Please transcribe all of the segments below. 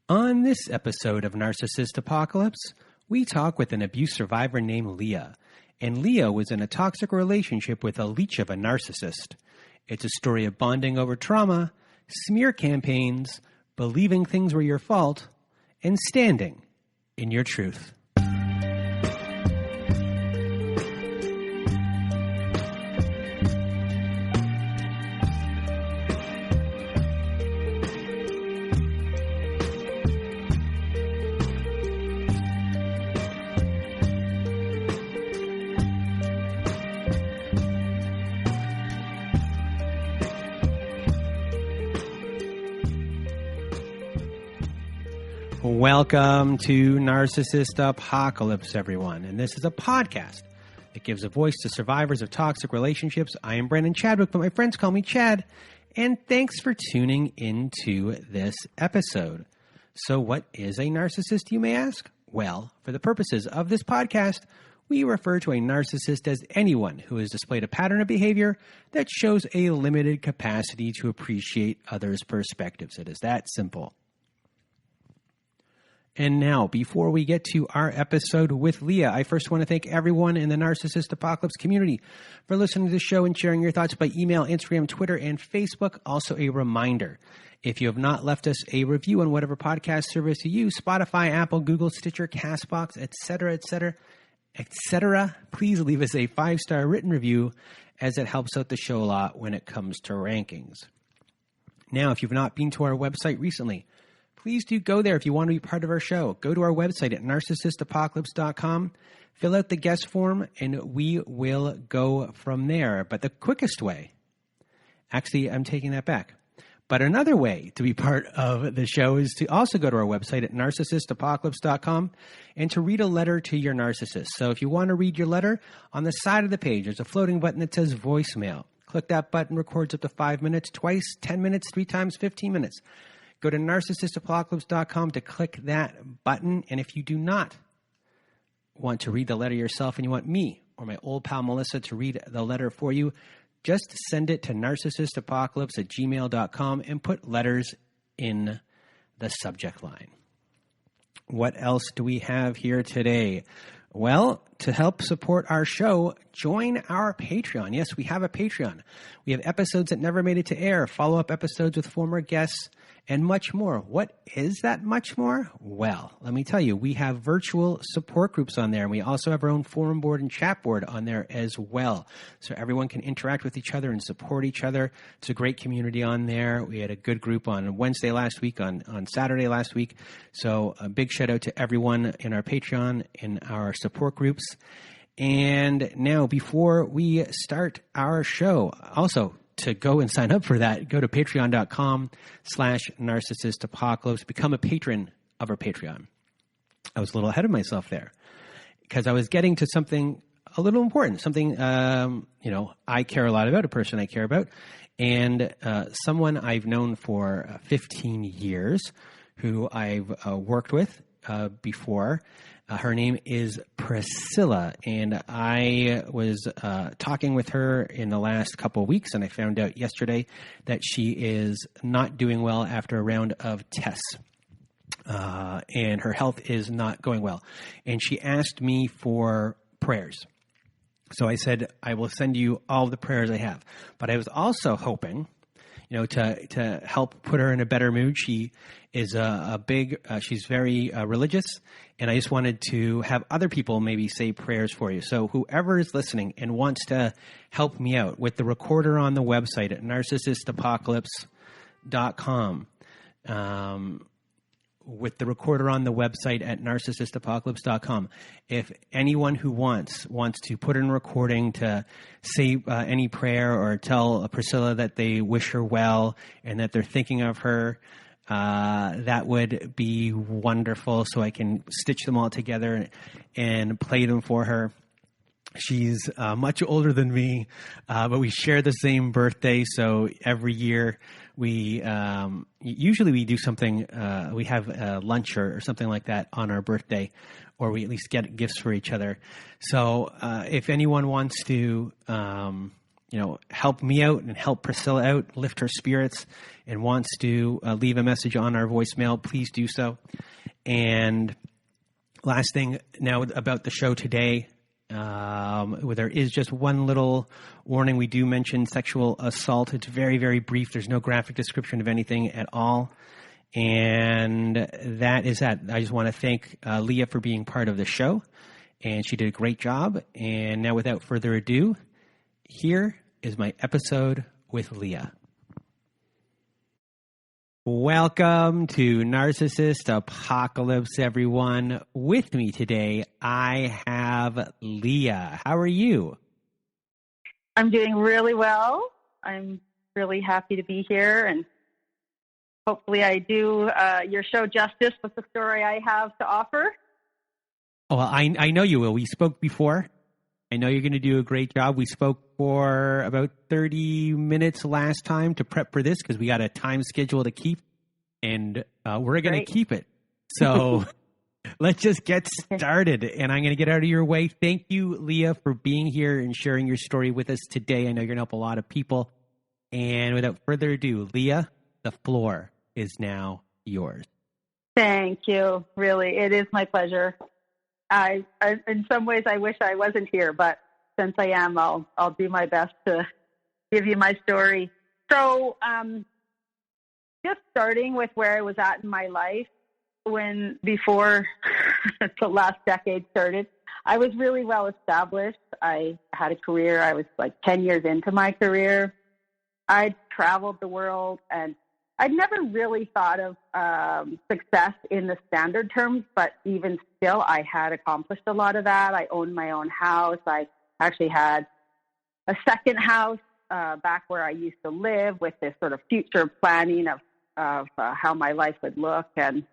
On this episode of Narcissist Apocalypse, we talk with an abuse survivor named Leah. And Leah was in a toxic relationship with a leech of a narcissist. It's a story of bonding over trauma, smear campaigns, believing things were your fault, and standing in your truth. Welcome to Narcissist Apocalypse, everyone. And this is a podcast that gives a voice to survivors of toxic relationships. I am Brandon Chadwick, but my friends call me Chad. And thanks for tuning into this episode. So what is a narcissist, you may ask? Well, for the purposes of this podcast, we refer to a narcissist as anyone who has displayed a pattern of behavior that shows a limited capacity to appreciate others' perspectives. It is that simple. And now, before we get to our episode with Leah, I first want to thank everyone in the Narcissist Apocalypse community for listening to the show and sharing your thoughts by email, Instagram, Twitter, and Facebook. Also, a reminder, if you have not left us a review on whatever podcast service you use, Spotify, Apple, Google, Stitcher, CastBox, etc., please leave us a 5-star written review as it helps out the show a lot when it comes to rankings. Now, if you've not been to our website recently, please do go there if you want to be part of our show. Go to our website at narcissistapocalypse.com, fill out the guest form, and we will go from there. But the quickest way, actually, I'm taking that back. But another way to be part of the show is to also go to our website at narcissistapocalypse.com and to read a letter to your narcissist. So if you want to read your letter, on the side of the page, there's a floating button that says voicemail. Click that button, records up to 5 minutes, twice, 10 minutes, 3 times, 15 minutes. Go to narcissistapocalypse.com to click that button. And if you do not want to read the letter yourself and you want me or my old pal Melissa to read the letter for you, just send it to narcissistapocalypse@gmail.com and put letters in the subject line. What else do we have here today? Well, to help support our show, join our Patreon. Yes, we have a Patreon. We have episodes that never made it to air, follow-up episodes with former guests, and much more. What is that much more? Well, let me tell you, we have virtual support groups on there, and we also have our own forum board and chat board on there as well. So everyone can interact with each other and support each other. It's a great community on there. We had a good group on Wednesday last week, on Saturday last week. So a big shout out to everyone in our Patreon, in our support groups. And now, before we start our show, also, to go and sign up for that, go to patreon.com/narcissistapocalypse. Become a patron of our Patreon. I was a little ahead of myself there because I was getting to something a little important, something, I care a lot about, a person I care about, and someone I've known for 15 years who I've worked with before. Her name is Priscilla, and I was talking with her in the last couple of weeks, and I found out yesterday that she is not doing well after a round of tests, and her health is not going well. And she asked me for prayers. So I said, I will send you all the prayers I have. But I was also hoping, to help put her in a better mood. She is she's very religious, and I just wanted to have other people maybe say prayers for you. So whoever is listening and wants to help me out with the recorder on the website at narcissistapocalypse.com, with the recorder on the website at narcissistapocalypse.com. If anyone who wants to put in a recording to say any prayer or tell Priscilla that they wish her well and that they're thinking of her, that would be wonderful, so I can stitch them all together and play them for her. She's much older than me, but we share the same birthday, so every year we usually do something. We have lunch or something like that on our birthday, or we at least get gifts for each other. So if anyone wants to help me out and help Priscilla out, lift her spirits, and wants to leave a message on our voicemail, please do so. And last thing now about the show today, there is just one little warning. We do mention sexual assault. It's very, very brief. There's no graphic description of anything at all. And that is that. I just want to thank Leah for being part of the show. And she did a great job. And now without further ado, here is my episode with Leah. Welcome to Narcissist Apocalypse, everyone. With me today, I have Leah. How are you? I'm doing really well. I'm really happy to be here, and hopefully I do your show justice with the story I have to offer. Oh, well, I know you will. We spoke before. I know you're going to do a great job. We spoke for about 30 minutes last time to prep for this because we got a time schedule to keep, and we're going to keep it. So let's just get started, and I'm going to get out of your way. Thank you, Leah, for being here and sharing your story with us today. I know you're going to help a lot of people. And without further ado, Leah, the floor is now yours. Thank you. Really, it is my pleasure. I in some ways, I wish I wasn't here, but since I am, I'll do my best to give you my story. So, just starting with where I was at in my life before the last decade started, I was really well established. I had a career. I was like 10 years into my career. I'd traveled the world, and I'd never really thought of success in the standard terms, but even still, I had accomplished a lot of that. I owned my own house. I actually had a second house back where I used to live, with this sort of future planning of how my life would look, and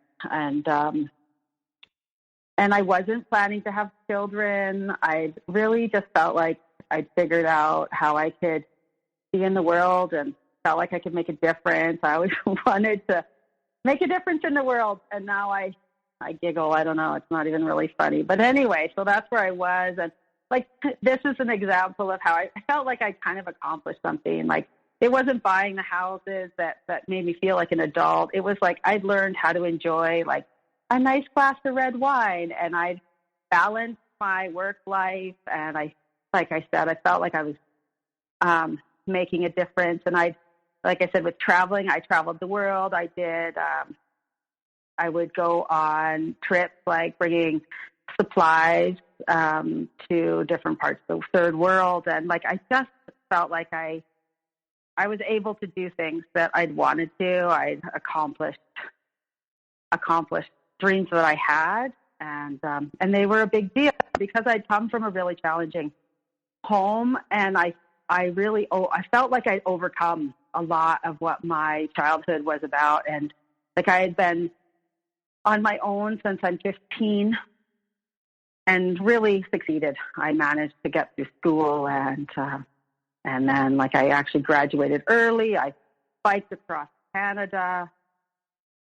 I wasn't planning to have children. I really just felt like I'd figured out how I could be in the world and felt like I could make a difference. I always wanted to make a difference in the world, and now I giggle. I don't know. It's not even really funny. But anyway, so that's where I was. And like, this is an example of how I felt like I kind of accomplished something. Like, it wasn't buying the houses that made me feel like an adult. It was like I'd learned how to enjoy like a nice glass of red wine, and I'd balanced my work life. And like I said, I felt like I was making a difference. And like I said, with traveling, I traveled the world. I would go on trips, like bringing supplies to different parts of the third world. And like, I just felt like I was able to do things that I'd wanted to. I'd accomplished dreams that I had. And they were a big deal because I'd come from a really challenging home. And I felt like I'd overcome a lot of what my childhood was about. And like, I had been on my own since I'm 15 and really succeeded. I managed to get through school, and then like I actually graduated early. I biked across Canada.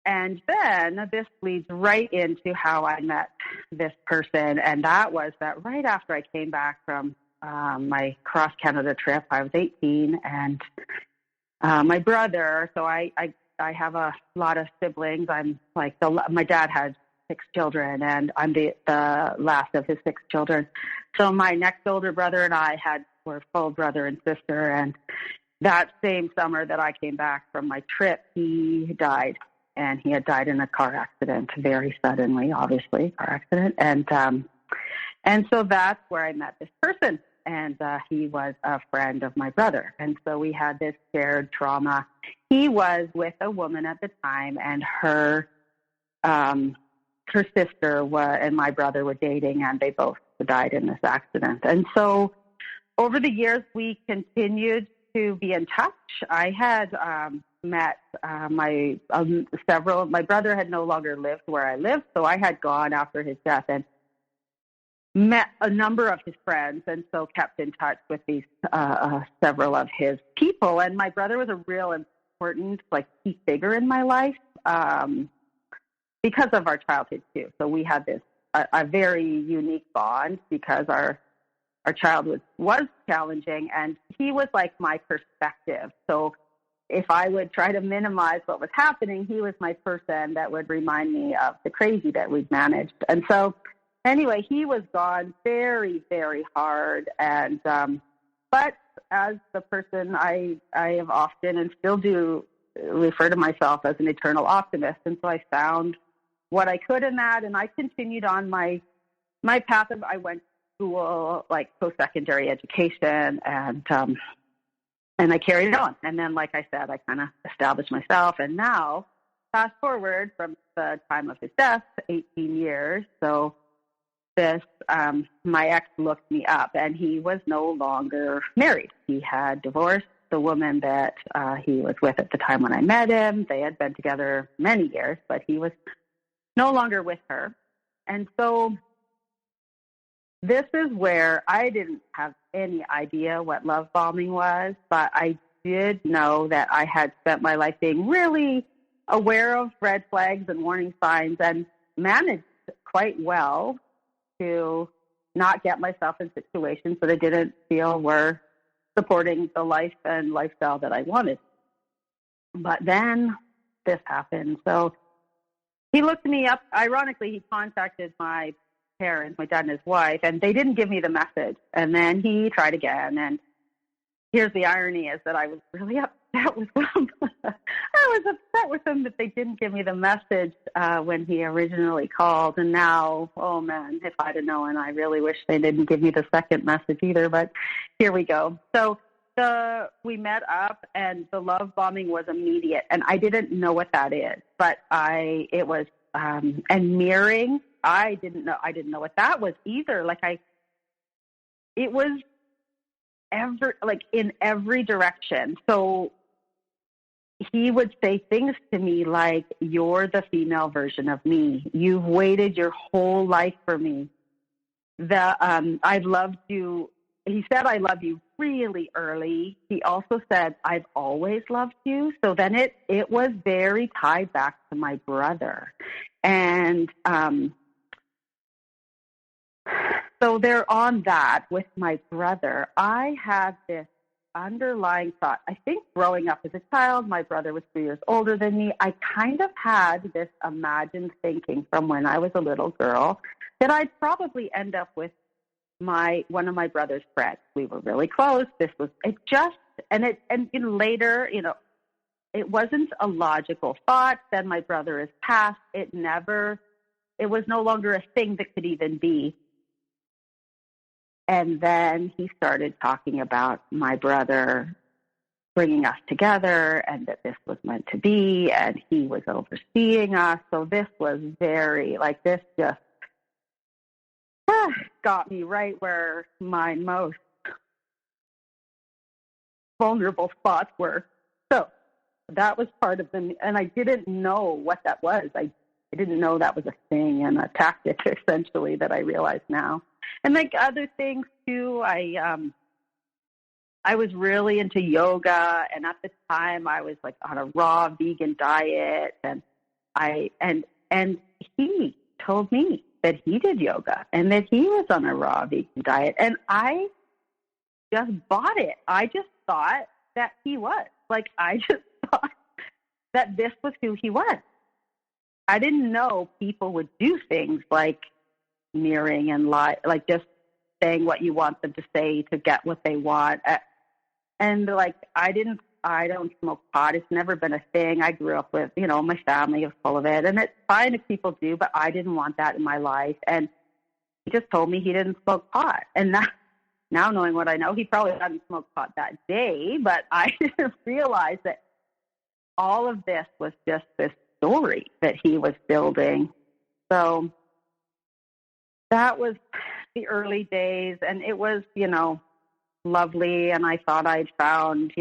And then this leads right into how I met this person. And that was that right after I came back from my cross-Canada trip. I was 18, and my brother, so I have a lot of siblings. I'm like, my dad had 6 children, and I'm the last of his 6 children. So my next older brother and I were full brother and sister, and that same summer that I came back from my trip, he died. And he had died in a car accident, very suddenly, obviously, car accident. And so that's where I met this person. And he was a friend of my brother. And so we had this shared trauma. He was with a woman at the time, and her sister and my brother were dating, and they both died in this accident. And so over the years, we continued to be in touch. I had met my brother had no longer lived where I lived, so I had gone after his death and met a number of his friends, and so kept in touch with these several of his people. And my brother was a real important, like, key figure in my life because of our childhood too. So we had this a very unique bond because our childhood was challenging, and he was like my perspective. So if I would try to minimize what was happening, he was my person that would remind me of the crazy that we'd managed. And so anyway, he was gone very, very hard. And, but as the person I have often and still do refer to myself as an eternal optimist. And so I found what I could in that. And I continued on my path of, I went to school, like post-secondary education, and I carried it on. And then, like I said, I kind of established myself. And now, fast forward from the time of his death, 18 years. So this, my ex looked me up, and he was no longer married. He had divorced the woman that he was with at the time when I met him. They had been together many years, but he was no longer with her. And so this is where I didn't have any idea what love bombing was, but I did know that I had spent my life being really aware of red flags and warning signs and managed quite well to not get myself in situations that I didn't feel were supporting the life and lifestyle that I wanted. But then this happened. So he looked me up. Ironically, he contacted my parents, my dad and his wife, and they didn't give me the message. And then he tried again. And here's the irony, is that I was really upset with him. I was upset with him that they didn't give me the message when he originally called. And now, oh man, if I'd have known, I really wish they didn't give me the second message either. But here we go. So we met up, and the love bombing was immediate. And I didn't know what that is, but it was, and mirroring, I didn't know what that was either. It was in every direction. So he would say things to me like, "You're the female version of me. You've waited your whole life for me. I've loved you." He said, "I love you," really early. He also said, "I've always loved you." So then it was very tied back to my brother. And, so they're on that with my brother. I had this underlying thought. I think growing up as a child, my brother was 3 years older than me. I kind of had this imagined thinking from when I was a little girl that I'd probably end up with one of my brother's friends. We were really close. And later, it wasn't a logical thought. Then my brother is passed. It was no longer a thing that could even be. And then he started talking about my brother bringing us together, and that this was meant to be, and he was overseeing us. So this was very, this just got me right where my most vulnerable spots were. So that was part of them, and I didn't know what that was. I didn't know that was a thing and a tactic, essentially, that I realize now. And other things too, I was really into yoga, and at the time I was on a raw vegan diet, and he told me that he did yoga and that he was on a raw vegan diet, and I just bought it. I just thought that he was. I just thought that this was who he was. I didn't know people would do things like mirroring and lie, just saying what you want them to say to get what they want. And I don't smoke pot. It's never been a thing. I grew up with, my family is full of it, and it's fine if people do, but I didn't want that in my life. And he just told me he didn't smoke pot. And now knowing what I know, he probably hadn't smoked pot that day, but I didn't realize that all of this was just this story that he was building. So that was the early days, and it was, lovely. And I thought I'd found,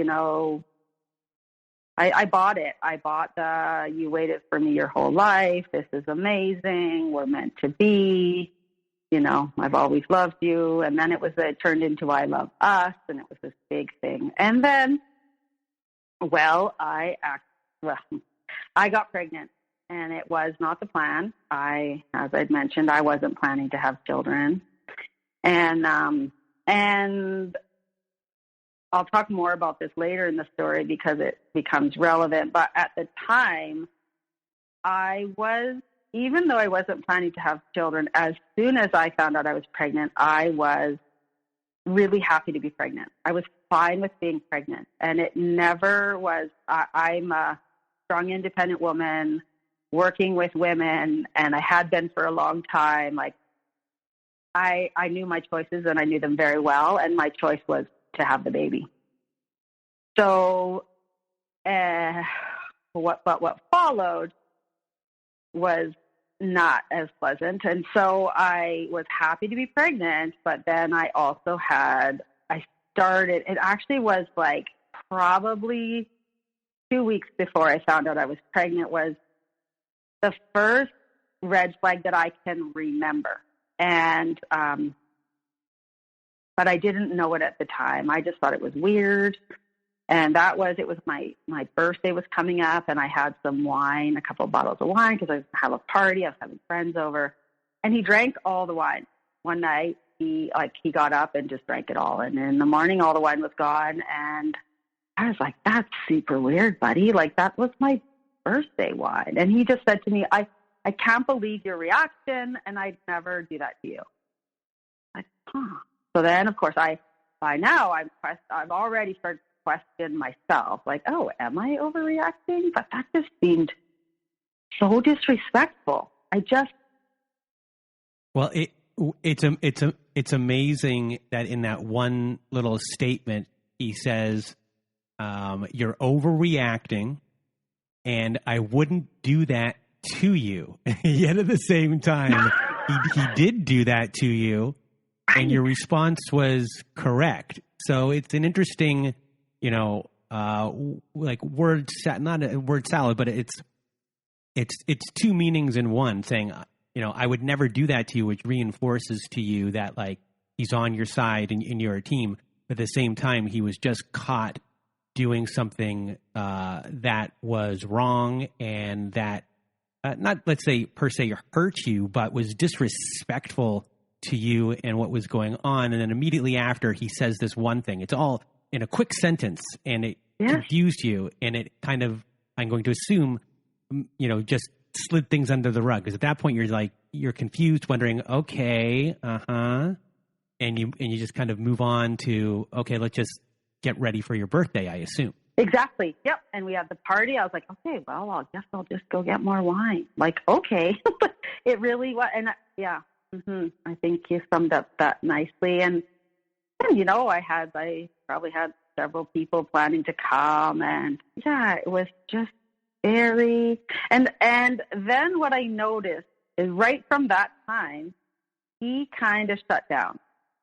I bought it. I bought you waited for me your whole life. This is amazing. We're meant to be. I've always loved you. And then it turned into I love us, and it was this big thing. And then, I got pregnant, and it was not the plan. As I'd mentioned, I wasn't planning to have children. And And I'll talk more about this later in the story because it becomes relevant. But at the time, even though I wasn't planning to have children, as soon as I found out I was pregnant, I was really happy to be pregnant. I was fine with being pregnant. And it never was, I'm a strong, independent woman working with women, and I had been for a long time. Like, I knew my choices, and I knew them very well. And my choice was to have the baby. So, what followed was not as pleasant. And so I was happy to be pregnant, but then I also it actually was like probably 2 weeks before I found out I was pregnant was the first red flag that I can remember. And, but I didn't know it at the time. I just thought it was weird. And it was my birthday was coming up, and I had some wine, a couple of bottles of wine, because I have a party. I was having friends over, and he drank all the wine. One night, he got up and just drank it all. And in the morning, all the wine was gone. And I was like, that's super weird, buddy. Like, that was my birthday wine. And he just said to me, I can't believe your reaction, and I'd never do that to you. Like, huh. So then, of course, by now, I've already started to question myself. Like, oh, am I overreacting? But that just seemed so disrespectful. Well, it's amazing that in that one little statement, he says, you're overreacting, and I wouldn't do that to you. Yet at the same time, he did do that to you, and your response was correct. So it's an interesting, like not a word salad, but it's two meanings in one, saying, I would never do that to you, which reinforces to you that, like, he's on your side and you're a team. But at the same time, he was just caught doing something that was wrong, and that not, let's say, per se hurt you, but was disrespectful to you and what was going on. And then immediately after, he says this one thing. It's all in a quick sentence, and it confused you, and it kind of, I'm going to assume, just slid things under the rug. Because at that point, you're confused, wondering, okay, and you just kind of move on to, okay, let's just get ready for your birthday, I assume. Exactly. Yep. And we had the party. I was like, okay, well, I guess I'll just go get more wine. Like, okay. It really was. And yeah, I think you summed up that nicely. And I probably had several people planning to come, and yeah, it was just very, and then what I noticed is right from that time, he kind of shut down.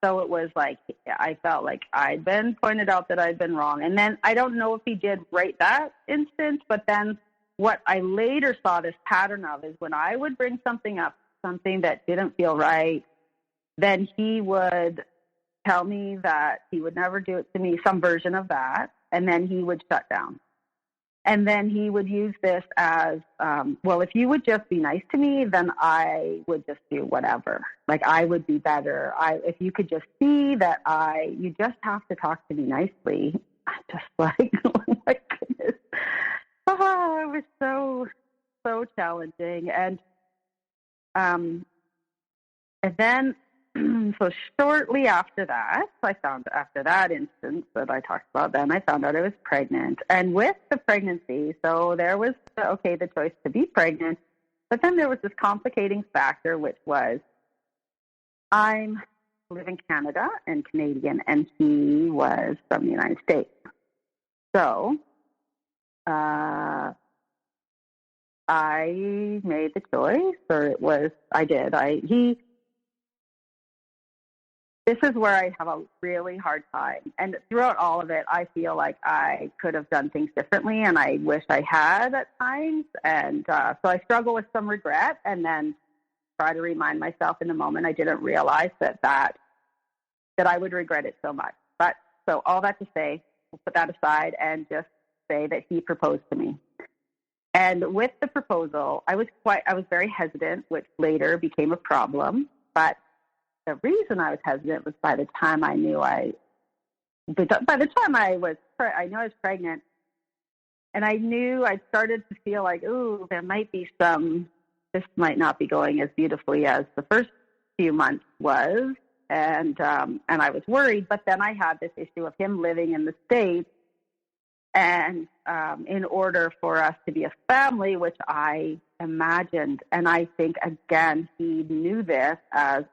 So it was like, I felt like I'd been pointed out that I'd been wrong. And then I don't know if he did right that instant, but then what I later saw this pattern of is when I would bring something up, something that didn't feel right, then he would tell me that he would never do it to me, some version of that, and then he would shut down. And then he would use this as, well, if you would just be nice to me, then I would just do whatever. Like, I would be better. If you could just see that you just have to talk to me nicely. I'm just like, oh my goodness. It was so challenging. And then, so shortly after that, after that instance that I talked about, then I found out I was pregnant. And with the pregnancy, so there was, the choice to be pregnant, but then there was this complicating factor, which was I live in Canada and Canadian, and he was from the United States. So I made the choice, this is where I have a really hard time. And throughout all of it, I feel like I could have done things differently, and I wish I had at times. And so I struggle with some regret, and then try to remind myself in the moment I didn't realize that I would regret it so much. But so all that to say, we'll put that aside and just say that he proposed to me. And with the proposal, I was very hesitant, which later became a problem. But the reason I was hesitant was by the time I knew I was pregnant, and I knew I started to feel like, ooh, this might not be going as beautifully as the first few months was. And I was worried, but then I had this issue of him living in the States. And in order for us to be a family, which I imagined, and I think, again, he knew this as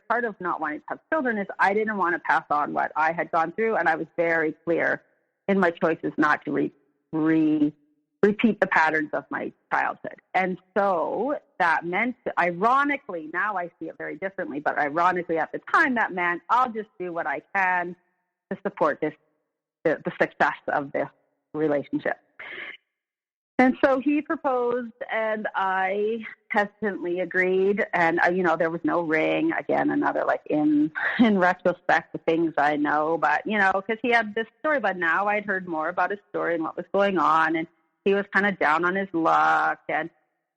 part of not wanting to have children is I didn't want to pass on what I had gone through, and I was very clear in my choices not to repeat the patterns of my childhood. And so that meant, ironically, now I see it very differently, but ironically at the time that meant I'll just do what I can to support the success of this relationship. And so he proposed, and I hesitantly agreed. And, there was no ring. Again, another, like, in retrospect, the things I know. But, because he had this story. But now I'd heard more about his story and what was going on. And he was kind of down on his luck. And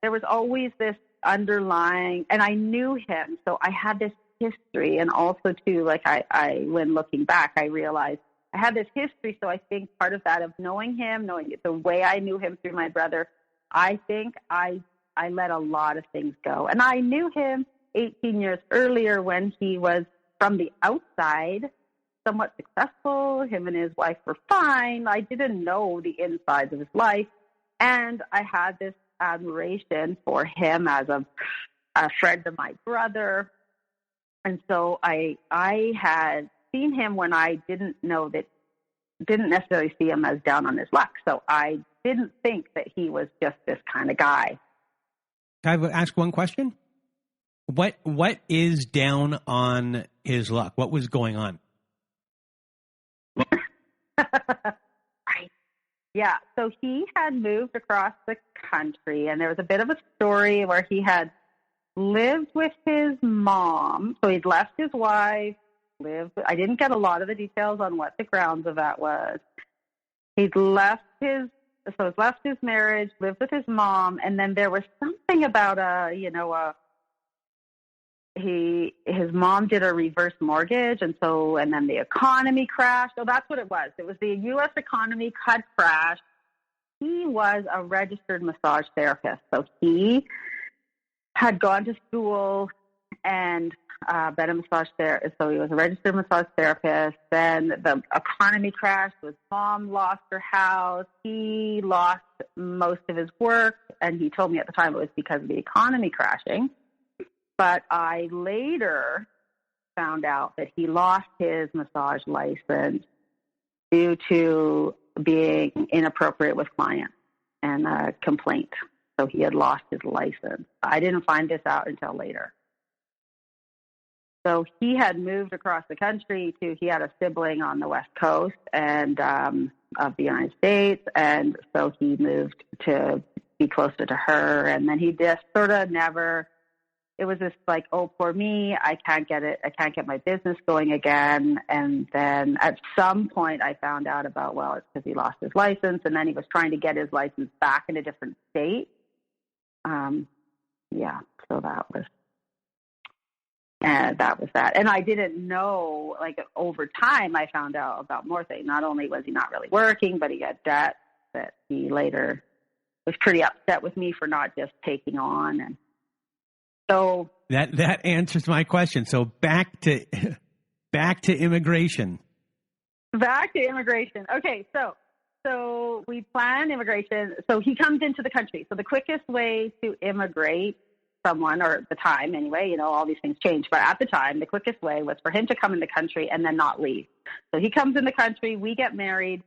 there was always this underlying, and I knew him. So I had this history. And also, too, like, I when looking back, I realized I had this history, so I think part of that of knowing him, knowing the way I knew him through my brother, I think I let a lot of things go. And I knew him 18 years earlier when he was, from the outside, somewhat successful. Him and his wife were fine. I didn't know the insides of his life. And I had this admiration for him as a friend of my brother. And so I had seen him when I didn't necessarily see him as down on his luck. So I didn't think that he was just this kind of guy. Can I ask one question? What is down on his luck? What was going on? Right. Yeah. So he had moved across the country, and there was a bit of a story where he had lived with his mom. So he'd left his wife, I didn't get a lot of the details on what the grounds of that was. He'd left his marriage, lived with his mom, and then there was something about his mom did a reverse mortgage, and then the economy crashed. So that's what it was. It was the U.S. economy had crashed. He was a registered massage therapist, so he had gone to school and been a massage therapist. So he was a registered massage therapist. Then the economy crashed. His mom lost her house. He lost most of his work. And he told me at the time it was because of the economy crashing. But I later found out that he lost his massage license due to being inappropriate with clients and a complaint. So he had lost his license. I didn't find this out until later. So he had moved across the country he had a sibling on the West Coast and of the United States. And so he moved to be closer to her. And then he just sort of it was just like, oh, poor me, I can't get my business going again. And then at some point I found out about, well, it's because he lost his license. And then he was trying to get his license back in a different state. So that was that. And I didn't know, like, over time I found out about more things. Not only was he not really working, but he had debt that he later was pretty upset with me for not just taking on. And so that answers my question. So back to immigration. Back to immigration. Okay, so we plan immigration. So he comes into the country. So the quickest way to immigrate someone, or at the time anyway, all these things change, but at the time, the quickest way was for him to come in the country and then not leave. So he comes in the country, we get married,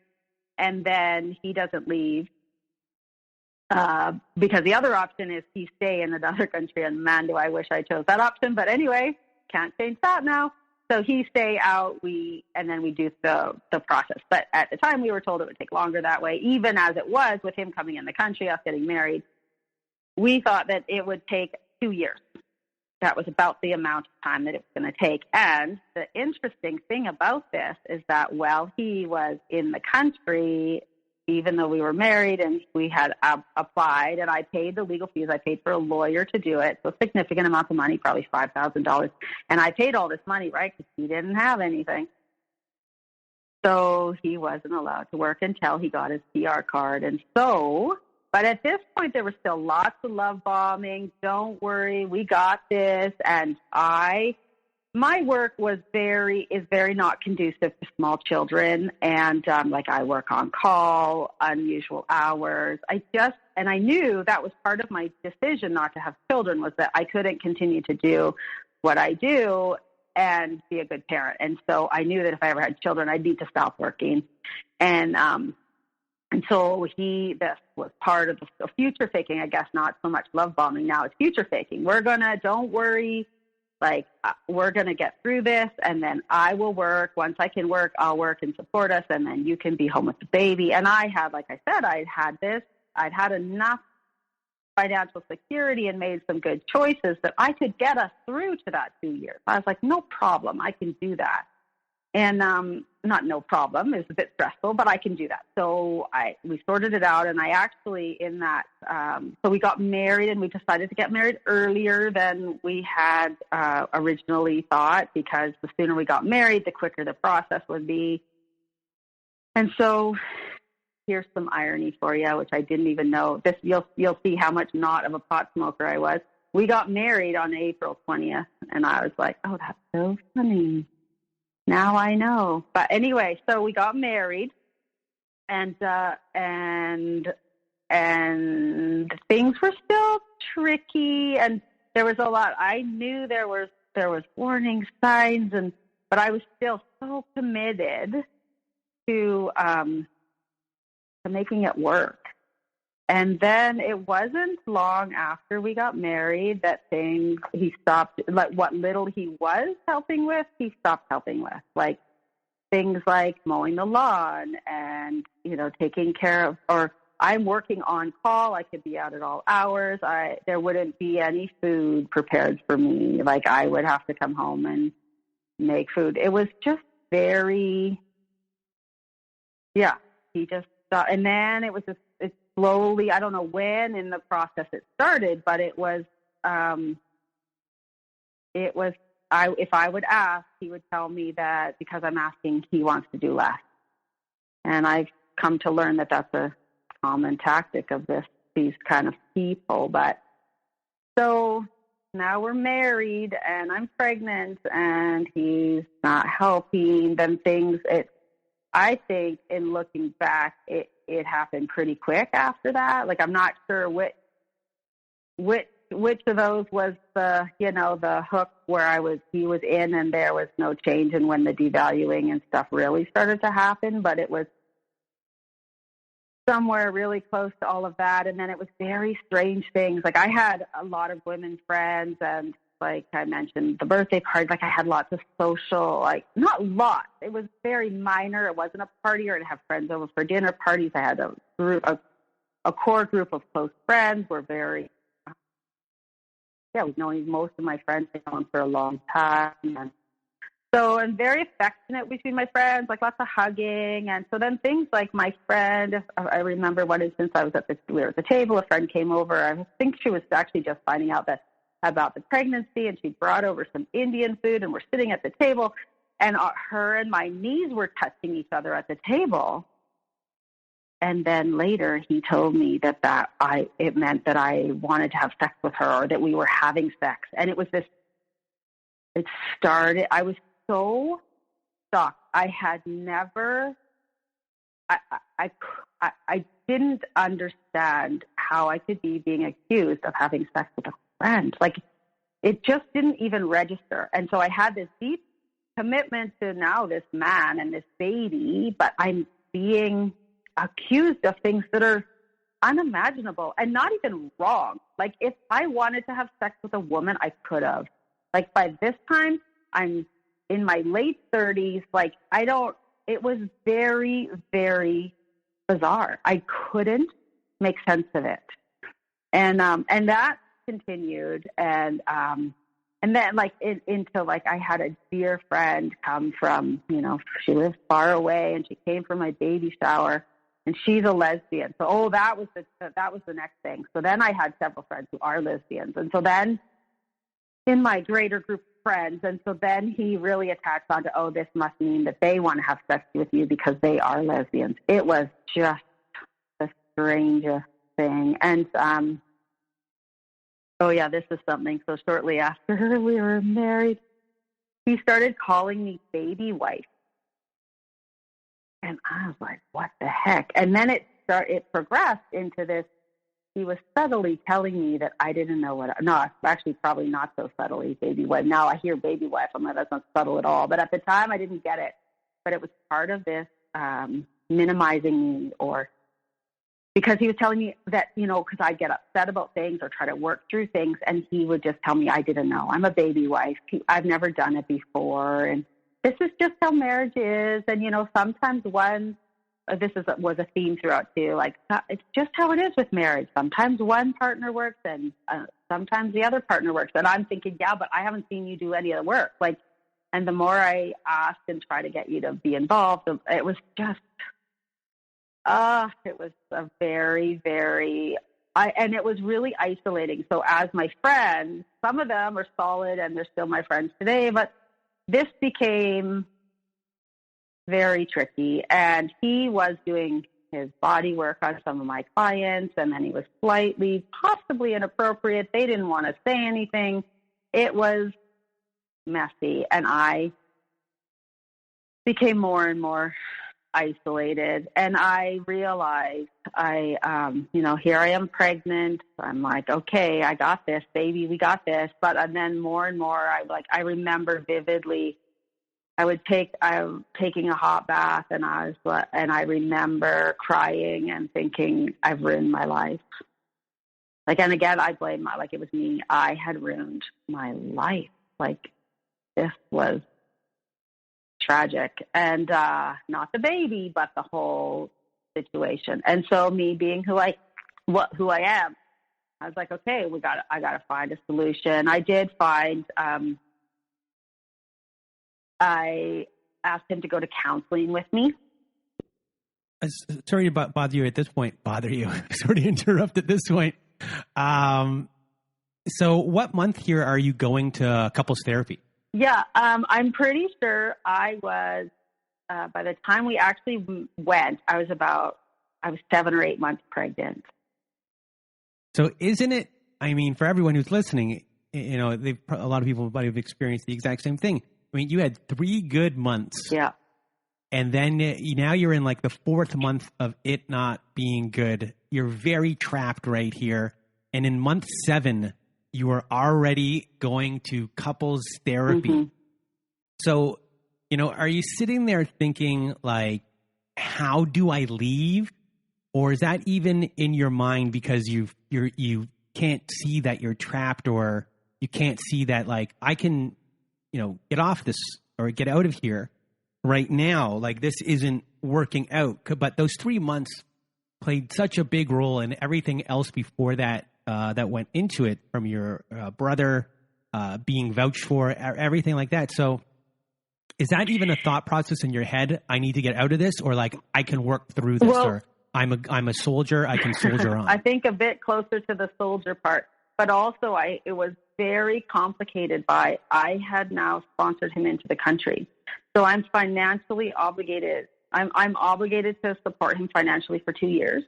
and then he doesn't leave because the other option is he stay in another country, and man, do I wish I chose that option. But anyway, can't change that now. So he stay out, and then we do the process. But at the time, we were told it would take longer that way, even as it was with him coming in the country, us getting married. We thought that it would take 2 years. That was about the amount of time that it was going to take. And the interesting thing about this is that while he was in the country, even though we were married and we had applied, and I paid the legal fees. I paid for a lawyer to do it, so significant amounts of money, probably $5,000. And I paid all this money, right, because he didn't have anything. So he wasn't allowed to work until he got his PR card. And so, but at this point, there was still lots of love bombing. Don't worry, we got this. And my work is very not conducive to small children. And like I work on call, unusual hours. And I knew that was part of my decision not to have children, was that I couldn't continue to do what I do and be a good parent. And so I knew that if I ever had children, I'd need to stop working. And so this was part of the future faking, I guess, not so much love bombing. Now it's future faking. Don't worry, we're going to get through this, and then I will work. Once I can work, I'll work and support us, and then you can be home with the baby. And I had, like I said, I'd had enough financial security and made some good choices that I could get us through to that 2 years. I was like, no problem, I can do that. And not no problem, it was a bit stressful, but I can do that. So we sorted it out, and I actually so we got married, and we decided to get married earlier than we had originally thought, because the sooner we got married, the quicker the process would be. And so here's some irony for you, which I didn't even know. You'll see how much not of a pot smoker I was. We got married on April 20th, and I was like, oh, that's so funny. Now I know. But anyway, so we got married, and things were still tricky, and there was a lot. I knew there was warning signs, but I was still so committed to making it work. And then it wasn't long after we got married that he stopped, like what little he was helping with, he stopped helping with. Like things like mowing the lawn and, taking care of, or I'm working on call. I could be out at all hours. There wouldn't be any food prepared for me. Like I would have to come home and make food. It was just very, he just, and then it was just slowly, I don't know when in the process it started, but if I would ask, he would tell me that because I'm asking, he wants to do less. And I've come to learn that that's a common tactic of these kind of people. But so now we're married, and I'm pregnant, and he's not helping. Then I think in looking back, it happened pretty quick after that. Like I'm not sure which of those was the hook where he was in and there was no change, and when the devaluing and stuff really started to happen. But it was somewhere really close to all of that. And then it was very strange things. Like I had a lot of women friends, and like I mentioned, the birthday party, like I had lots of social, like not lots. It was very minor. It wasn't a party, or to have friends over for dinner parties. I had a core group of close friends. We're very, we've known most of my friends for a long time. And very affectionate between my friends, like lots of hugging. And so then things like my friend, I remember one instance, we were at the table, a friend came over. I think she was actually just finding out about the pregnancy, and she brought over some Indian food, and we're sitting at the table, and her and my knees were touching each other at the table. And then later he told me that it meant that I wanted to have sex with her, or that we were having sex. And it was I was so shocked. I had never, I didn't understand how I could be being accused of having sex with a friend. Like it just didn't even register. And so I had this deep commitment to now this man and this baby, but I'm being accused of things that are unimaginable and not even wrong. Like if I wanted to have sex with a woman, I could have. Like by this time, I'm in my late 30s. Like it was very, very bizarre. I couldn't make sense of it. And that continued. And then until I had a dear friend come from, she lived far away, and she came for my baby shower. and she's a lesbian. So, that was the next thing. So then I had several friends who are lesbians. And so then in my greater group of friends, and so then he really attached onto, this must mean that they want to have sex with you because they are lesbians. It was just the strangest thing. And, this is something. So shortly after we were married, he started calling me baby wife. And I was like, what the heck? And then it progressed into this. He was subtly telling me that I didn't know actually probably not so subtly, baby wife. Now I hear baby wife. I'm like, that's not subtle at all. But at the time I didn't get it. But it was part of this minimizing me, or because he was telling me that, because I get upset about things or try to work through things. And he would just tell me, I didn't know. I'm a baby wife. I've never done it before. And this is just how marriage is. And, sometimes was a theme throughout too. Like, it's just how it is with marriage. Sometimes one partner works and sometimes the other partner works. And I'm thinking, yeah, but I haven't seen you do any of the work. Like, and the more I asked and try to get you to be involved, it was just, it was a very, very, and it was really isolating. So as my friends, some of them are solid and they're still my friends today, but this became very tricky. And he was doing his body work on some of my clients, and then he was slightly, possibly inappropriate. They didn't want to say anything. It was messy, and I became more and more isolated. And I realized here I am pregnant. I'm like, okay, I got this, baby, we got this. But and then more and more, I remember vividly, I'm taking a hot bath, and I remember crying and thinking, I've ruined my life. And again, I blame it was me. I had ruined my life. This was tragic, and not the baby, but the whole situation. And so me being who I am, I was like, okay, I got to find a solution. I did find, I asked him to go to counseling with me. Sorry to bother you at this point. Sorry to interrupt at this point. So what month here are you going to couples therapy? Yeah, I'm pretty sure I was, by the time we actually went, I was 7 or 8 months pregnant. So isn't it, for everyone who's listening, a lot of people might have experienced the exact same thing. You had 3 good months. Yeah. And then now you're in the 4th month of it not being good. You're very trapped right here. And in month 7, you are already going to couples therapy. Mm-hmm. So, are you sitting there thinking how do I leave? Or is that even in your mind because you can't see that you're trapped, or you can't see that I can, get off this or get out of here right now. This isn't working out. But those 3 months played such a big role in everything else before that, that went into it, from your brother being vouched for, everything like that. So is that even a thought process in your head? I need to get out of this, or I can work through this, or I'm a soldier, I can soldier on. I think a bit closer to the soldier part, but also it was very complicated by, I had now sponsored him into the country. So I'm financially obligated. I'm obligated to support him financially for 2 years.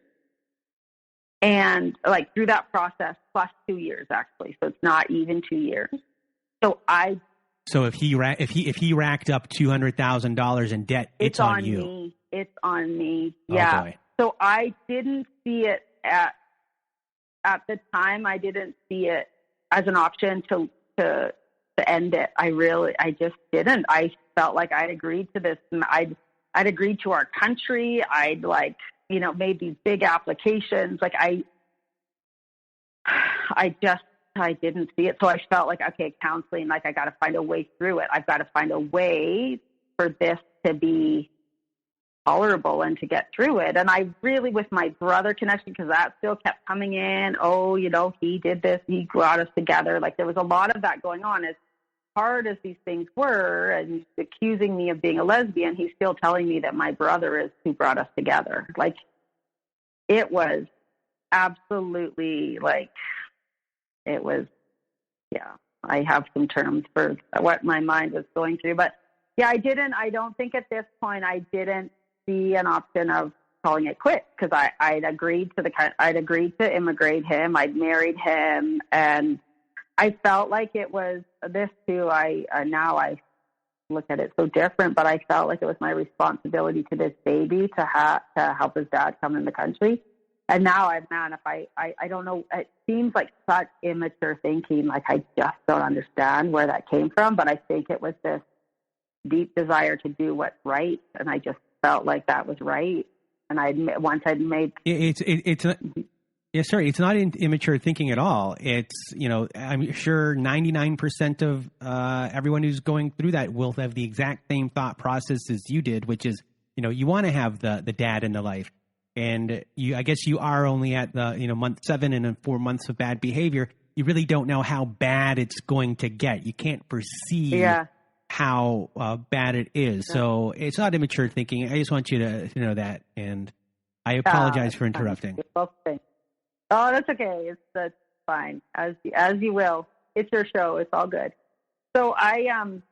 And through that process, plus 2 years actually. So it's not even 2 years. So if he racked up $200,000 in debt, it's on you. Me. It's on me. Yeah. Boy. So I didn't see it at the time. I didn't see it as an option to end it. I just didn't. I felt like I'd agreed to this. I'd agreed to our country. I'd made these big applications. I didn't see it. So I felt okay, counseling, I got to find a way through it. I've got to find a way for this to be tolerable and to get through it. And I really, with my brother connection, because that still kept coming in. He did this. He brought us together. There was a lot of that going on. As hard as these things were, and accusing me of being a lesbian, he's still telling me that my brother is who brought us together. it was absolutely like, it was, yeah, I have some terms for what my mind was going through. But yeah, I don't think at this point I didn't see an option of calling it quits, because I'd agreed to immigrate him. I'd married him, and I felt like it was this too. Now I look at it so different, but I felt like it was my responsibility to this baby to help his dad come in the country. And now if I don't know, it seems like such immature thinking. Like, I just don't understand where that came from, but I think it was this deep desire to do what's right. And I just felt like that was right. And once I'd made it's not immature thinking at all. It's, I'm sure 99% of everyone who's going through that will have the exact same thought process as you did, which is, you want to have the dad in the life. And I guess you are only at the, month 7 and in 4 months of bad behavior. You really don't know how bad it's going to get. You can't perceive how bad it is. Yeah. So it's not immature thinking. I just want you to know that. And I apologize for interrupting. Okay. Oh, that's okay. That's fine. As you will. It's your show. It's all good. So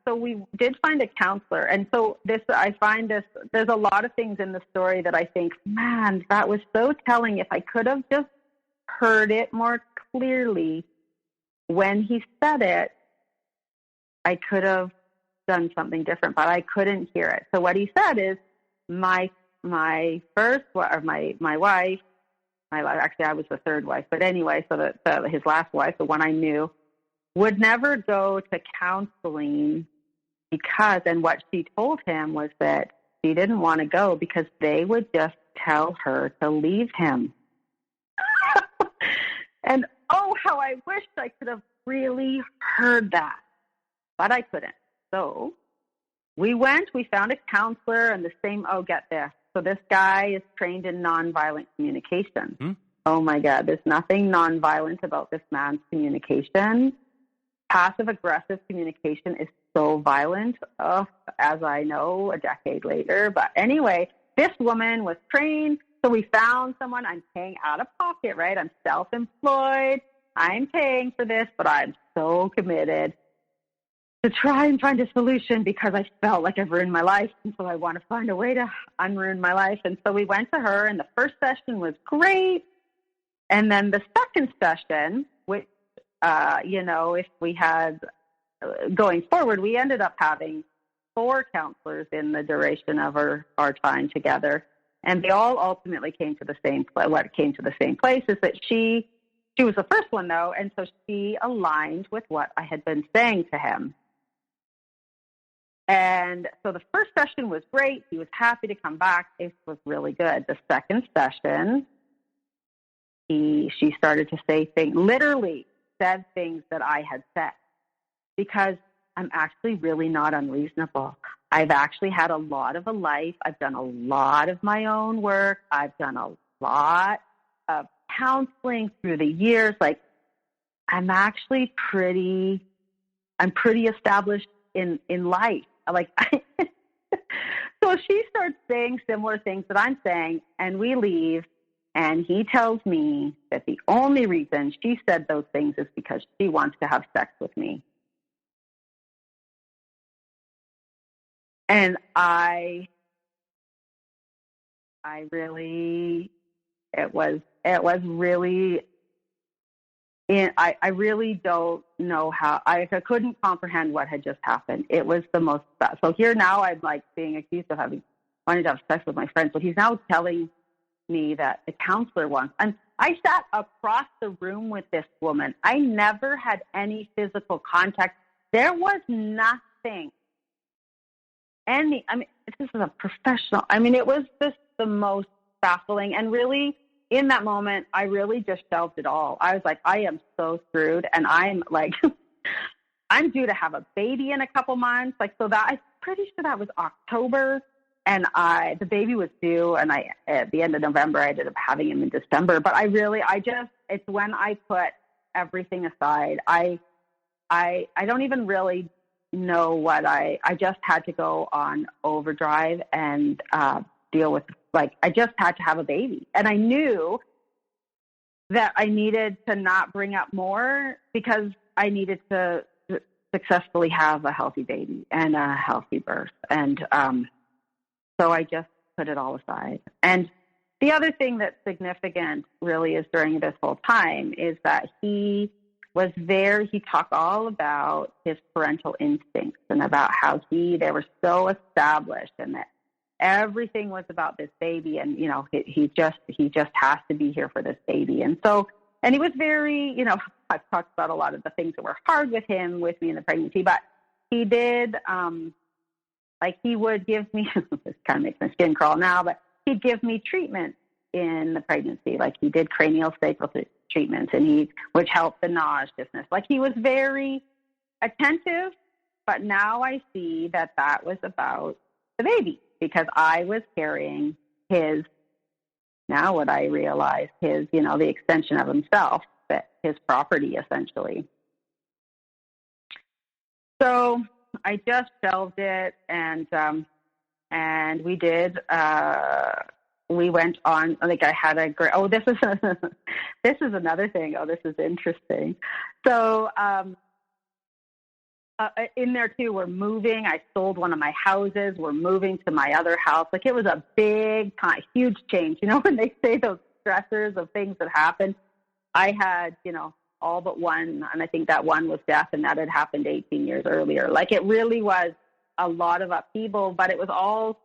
so we did find a counselor. And so I find there's a lot of things in the story that I think, man, that was so telling. If I could have just heard it more clearly when he said it, I could have done something different, but I couldn't hear it. So what he said is my wife, actually I was the third wife, but anyway, so that his last wife, the one I knew, would never go to counseling because, and what she told him was that she didn't want to go because they would just tell her to leave him. And oh, how I wished I could have really heard that, but I couldn't. So we found a counselor, and get this. So this guy is trained in nonviolent communication. Hmm? Oh my God, there's nothing nonviolent about this man's communication. Passive-aggressive communication is so violent, as I know a decade later. But anyway, this woman was trained, so we found someone. I'm paying out of pocket, right? I'm self-employed. I'm paying for this, but I'm so committed to try and find a solution because I felt like I've ruined my life, and so I want to find a way to unruin my life. And so we went to her, and the first session was great. And then the second session, which if we had going forward, we ended up having 4 counselors in the duration of our time together. And they all ultimately came to the same place is that she was the first one though. And so she aligned with what I had been saying to him. And so the first session was great. He was happy to come back. It was really good. The second session, she started to say things, literally said things that I had said, because I'm actually really not unreasonable. I've actually had a lot of a life. I've done a lot of my own work. I've done a lot of counseling through the years. Like, I'm actually pretty established in life. Like, so she starts saying similar things that I'm saying, and we leave. And he tells me that the only reason she said those things is because she wants to have sex with me. And I really don't know how, I couldn't comprehend what had just happened. It was the most, so here now I'm like being accused of wanting to have sex with my friends, but he's now telling me that the counselor wants. And I sat across the room with this woman. I never had any physical contact. There was nothing. This is a professional. It was just the most baffling. And really, in that moment, I really just shelved it all. I was like, I am so screwed. And I'm like, I'm due to have a baby in a couple months. Like, so that, I'm pretty sure that was October. And the baby was due, and at the end of November, I ended up having him in December. But it's when I put everything aside. I don't even really know what I just had to go on overdrive and deal with I just had to have a baby. And I knew that I needed to not bring up more because I needed to successfully have a healthy baby and a healthy birth. And so I just put it all aside. And the other thing that's significant really is during this whole time is that he talked all about his parental instincts and about how they were so established and that everything was about this baby. And, he just has to be here for this baby. And he was very, I've talked about a lot of the things that were hard with me in the pregnancy, but he did, he would give me, this kind of makes my skin crawl now, but he'd give me treatment in the pregnancy. Like he did cranial sacral treatments which helped the nauseousness. Like he was very attentive, but now I see that was about the baby because I was carrying now what I realize, the extension of himself, his property essentially. So I just shelved it and we did, we went on, I had a great, this is another thing. This is interesting. So, in there too, we're moving. I sold one of my houses. We're moving to my other house. Like it was a huge change. When they say those stressors of things that happen, I had, all but one. And I think that one was death and that had happened 18 years earlier. Like it really was a lot of upheaval, but it was all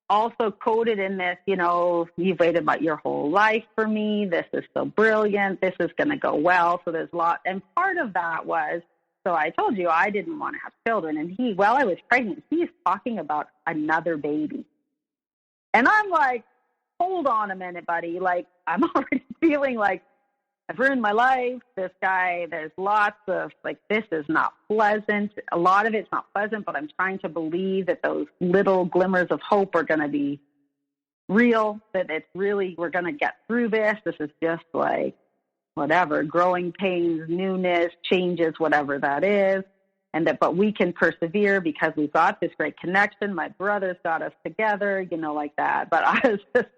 also coded in this, you've waited about your whole life for me. This is so brilliant. This is going to go well. So there's a lot. And part of that was, so I told you I didn't want to have children. And while I was pregnant, he's talking about another baby. And I'm like, hold on a minute, buddy. Like, I'm already feeling like I've ruined my life. This guy, there's lots of, this is not pleasant. A lot of it's not pleasant, but I'm trying to believe that those little glimmers of hope are going to be real, that it's really, we're going to get through this. This is just whatever, growing pains, newness, changes, whatever that is. But we can persevere because we've got this great connection. My brother's got us together, like that. But I was just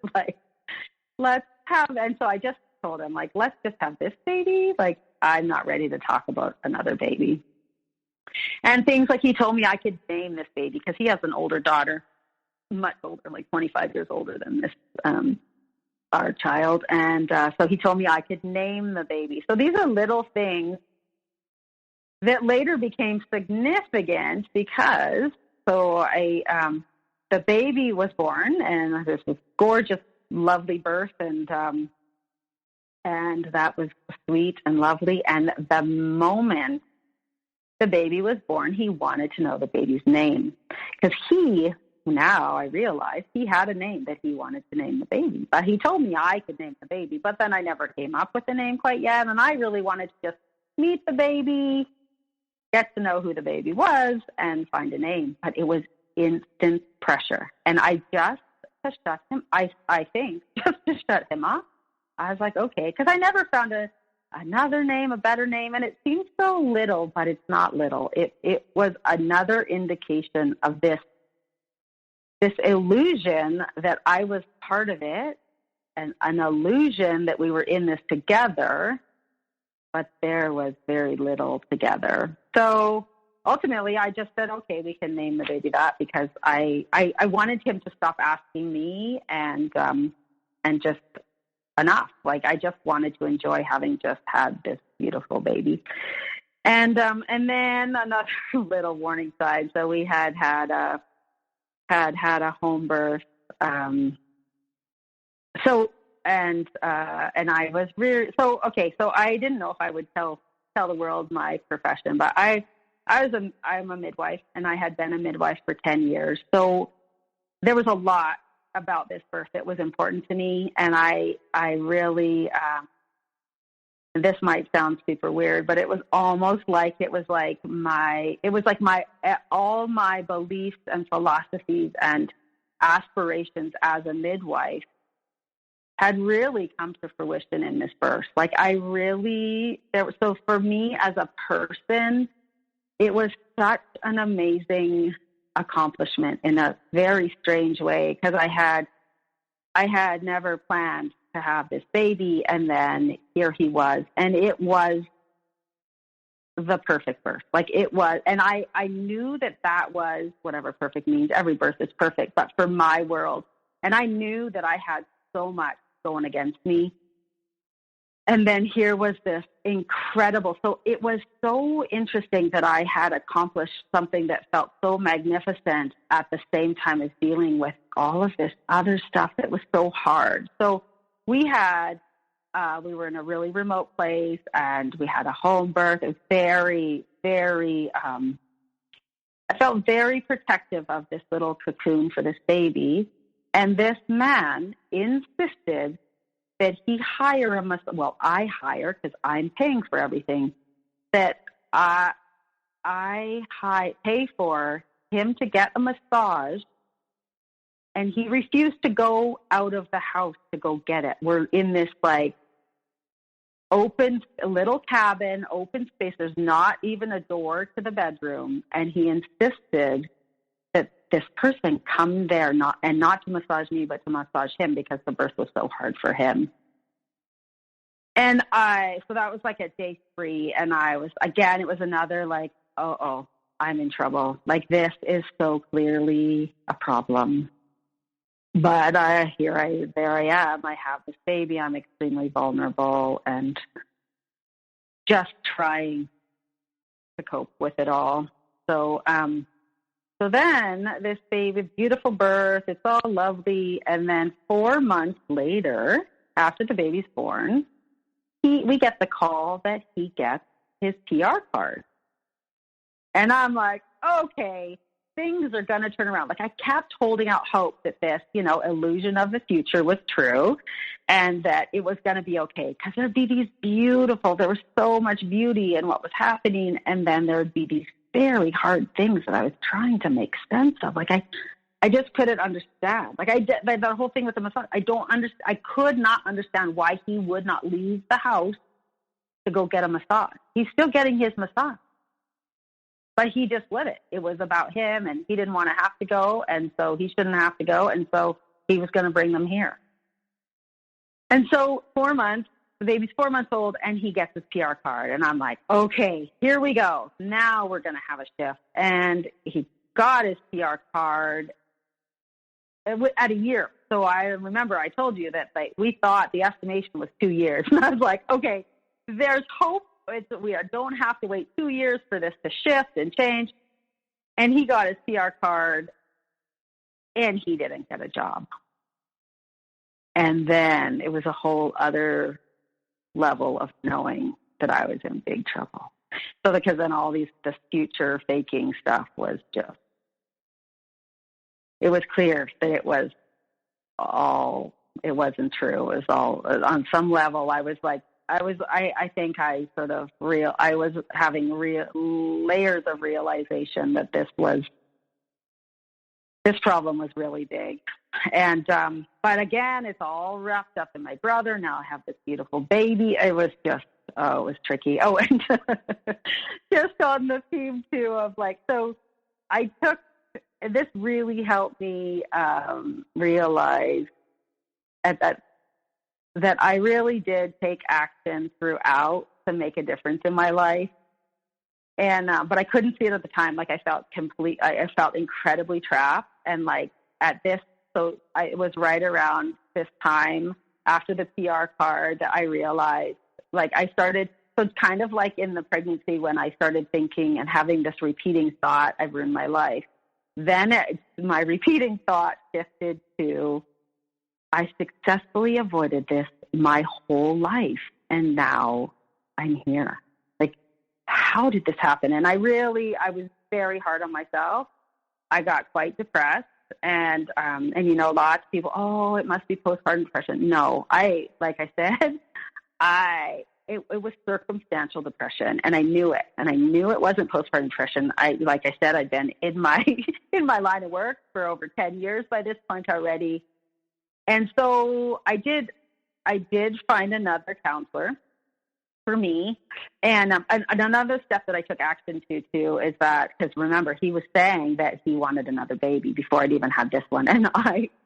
let's have, and so I just told him, let's just have this baby. I'm not ready to talk about another baby. And things he told me I could name this baby because he has an older daughter, much older, 25 years older than this, our child. And so he told me I could name the baby. So these are little things that later became significant because, the baby was born and there's this gorgeous, lovely birth and that was sweet and lovely. And the moment the baby was born, he wanted to know the baby's name because now I realize he had a name that he wanted to name the baby. But he told me I could name the baby, but then I never came up with the name quite yet. And I really wanted to just meet the baby, get to know who the baby was, and find a name. But it was instant pressure. And I just to shut him, I think, just to shut him up. I was like, okay, because I never found another name, a better name, and it seems so little, but it's not little. It was another indication of this illusion that I was part of it, and an illusion that we were in this together, but there was very little together. So ultimately, I just said, okay, we can name the baby that because I wanted him to stop asking me and just enough. I just wanted to enjoy having just had this beautiful baby. And then another little warning sign. So we had a home birth. And I was really, so I didn't know if I would tell the world my profession, but I'm a midwife and I had been a midwife for 10 years. So there was a lot about this birth that was important to me. And I really, this might sound super weird, but it was almost like all my beliefs and philosophies and aspirations as a midwife had really come to fruition in this birth. So for me as a person, it was such an amazing accomplishment in a very strange way because I I had never planned to have this baby, and then here he was, and it was the perfect birth. Like it was, and I knew that was whatever perfect means. Every birth is perfect, but for my world, and I knew that I had so much going against me. And then here was this incredible, so it was so interesting that I had accomplished something that felt so magnificent at the same time as dealing with all of this other stuff that was so hard. So we were in a really remote place, and we had a home birth. It was very, very, I felt very protective of this little cocoon for this baby. And this man insisted that he hire I hire, because I'm paying for everything, that I pay for him to get a massage, and he refused to go out of the house to go get it. We're in this like open little cabin, open space. There's not even a door to the bedroom, and he insisted that this person come there, not to massage me, but to massage him, because the birth was so hard for him. And so that was like at day 3, and it was another like, oh, I'm in trouble. Like, this is so clearly a problem. But there I am. I have this baby. I'm extremely vulnerable and just trying to cope with it all. So then this baby, beautiful birth, it's all lovely. And then 4 months later, after the baby's born, we get the call that he gets his PR card. And I'm like, okay, things are going to turn around. Like, I kept holding out hope that this, illusion of the future was true, and that it was going to be okay, because there'd be there was so much beauty in what was happening. And then there'd be these very hard things that I was trying to make sense of. Like, I just couldn't understand. Like, the whole thing with the massage, I could not understand why he would not leave the house to go get a massage. He's still getting his massage, but he just wouldn't. It was about him, and he didn't want to have to go, and so he shouldn't have to go, and so he was going to bring them here. And so 4 months, the baby's 4 months old, and he gets his PR card, and I'm like, okay, here we go. Now we're going to have a shift. And he got his PR card at a year. So I remember I told you that we thought the estimation was 2 years. And I was like, okay, there's hope. We don't have to wait 2 years for this to shift and change. And he got his PR card, and he didn't get a job. And then it was a whole other level of knowing that I was in big trouble. So because then this future faking stuff was just, it was clear that it wasn't true. It was all, on some level, I was having layers of realization that this problem was really big. And, but again, it's all wrapped up in my brother. Now I have this beautiful baby. It was just, it was tricky. Oh, and just on the theme too of so this really helped me, realize that I really did take action throughout to make a difference in my life. And, but I couldn't see it at the time. I felt incredibly trapped. And it was right around this time after the PR card that I realized, so it's kind of like in the pregnancy when I started thinking and having this repeating thought, I've ruined my life. Then my repeating thought shifted to, I successfully avoided this my whole life, and now I'm here. How did this happen? And I was very hard on myself. I got quite depressed, and lots of people, it must be postpartum depression. No, like I said, it was circumstantial depression, and I knew it, and I knew it wasn't postpartum depression. Like I said, I'd been in my line of work for over 10 years by this point already. And so I did find another counselor for me. And another step that I took action to too is that, because remember, he was saying that he wanted another baby before I'd even had this one. And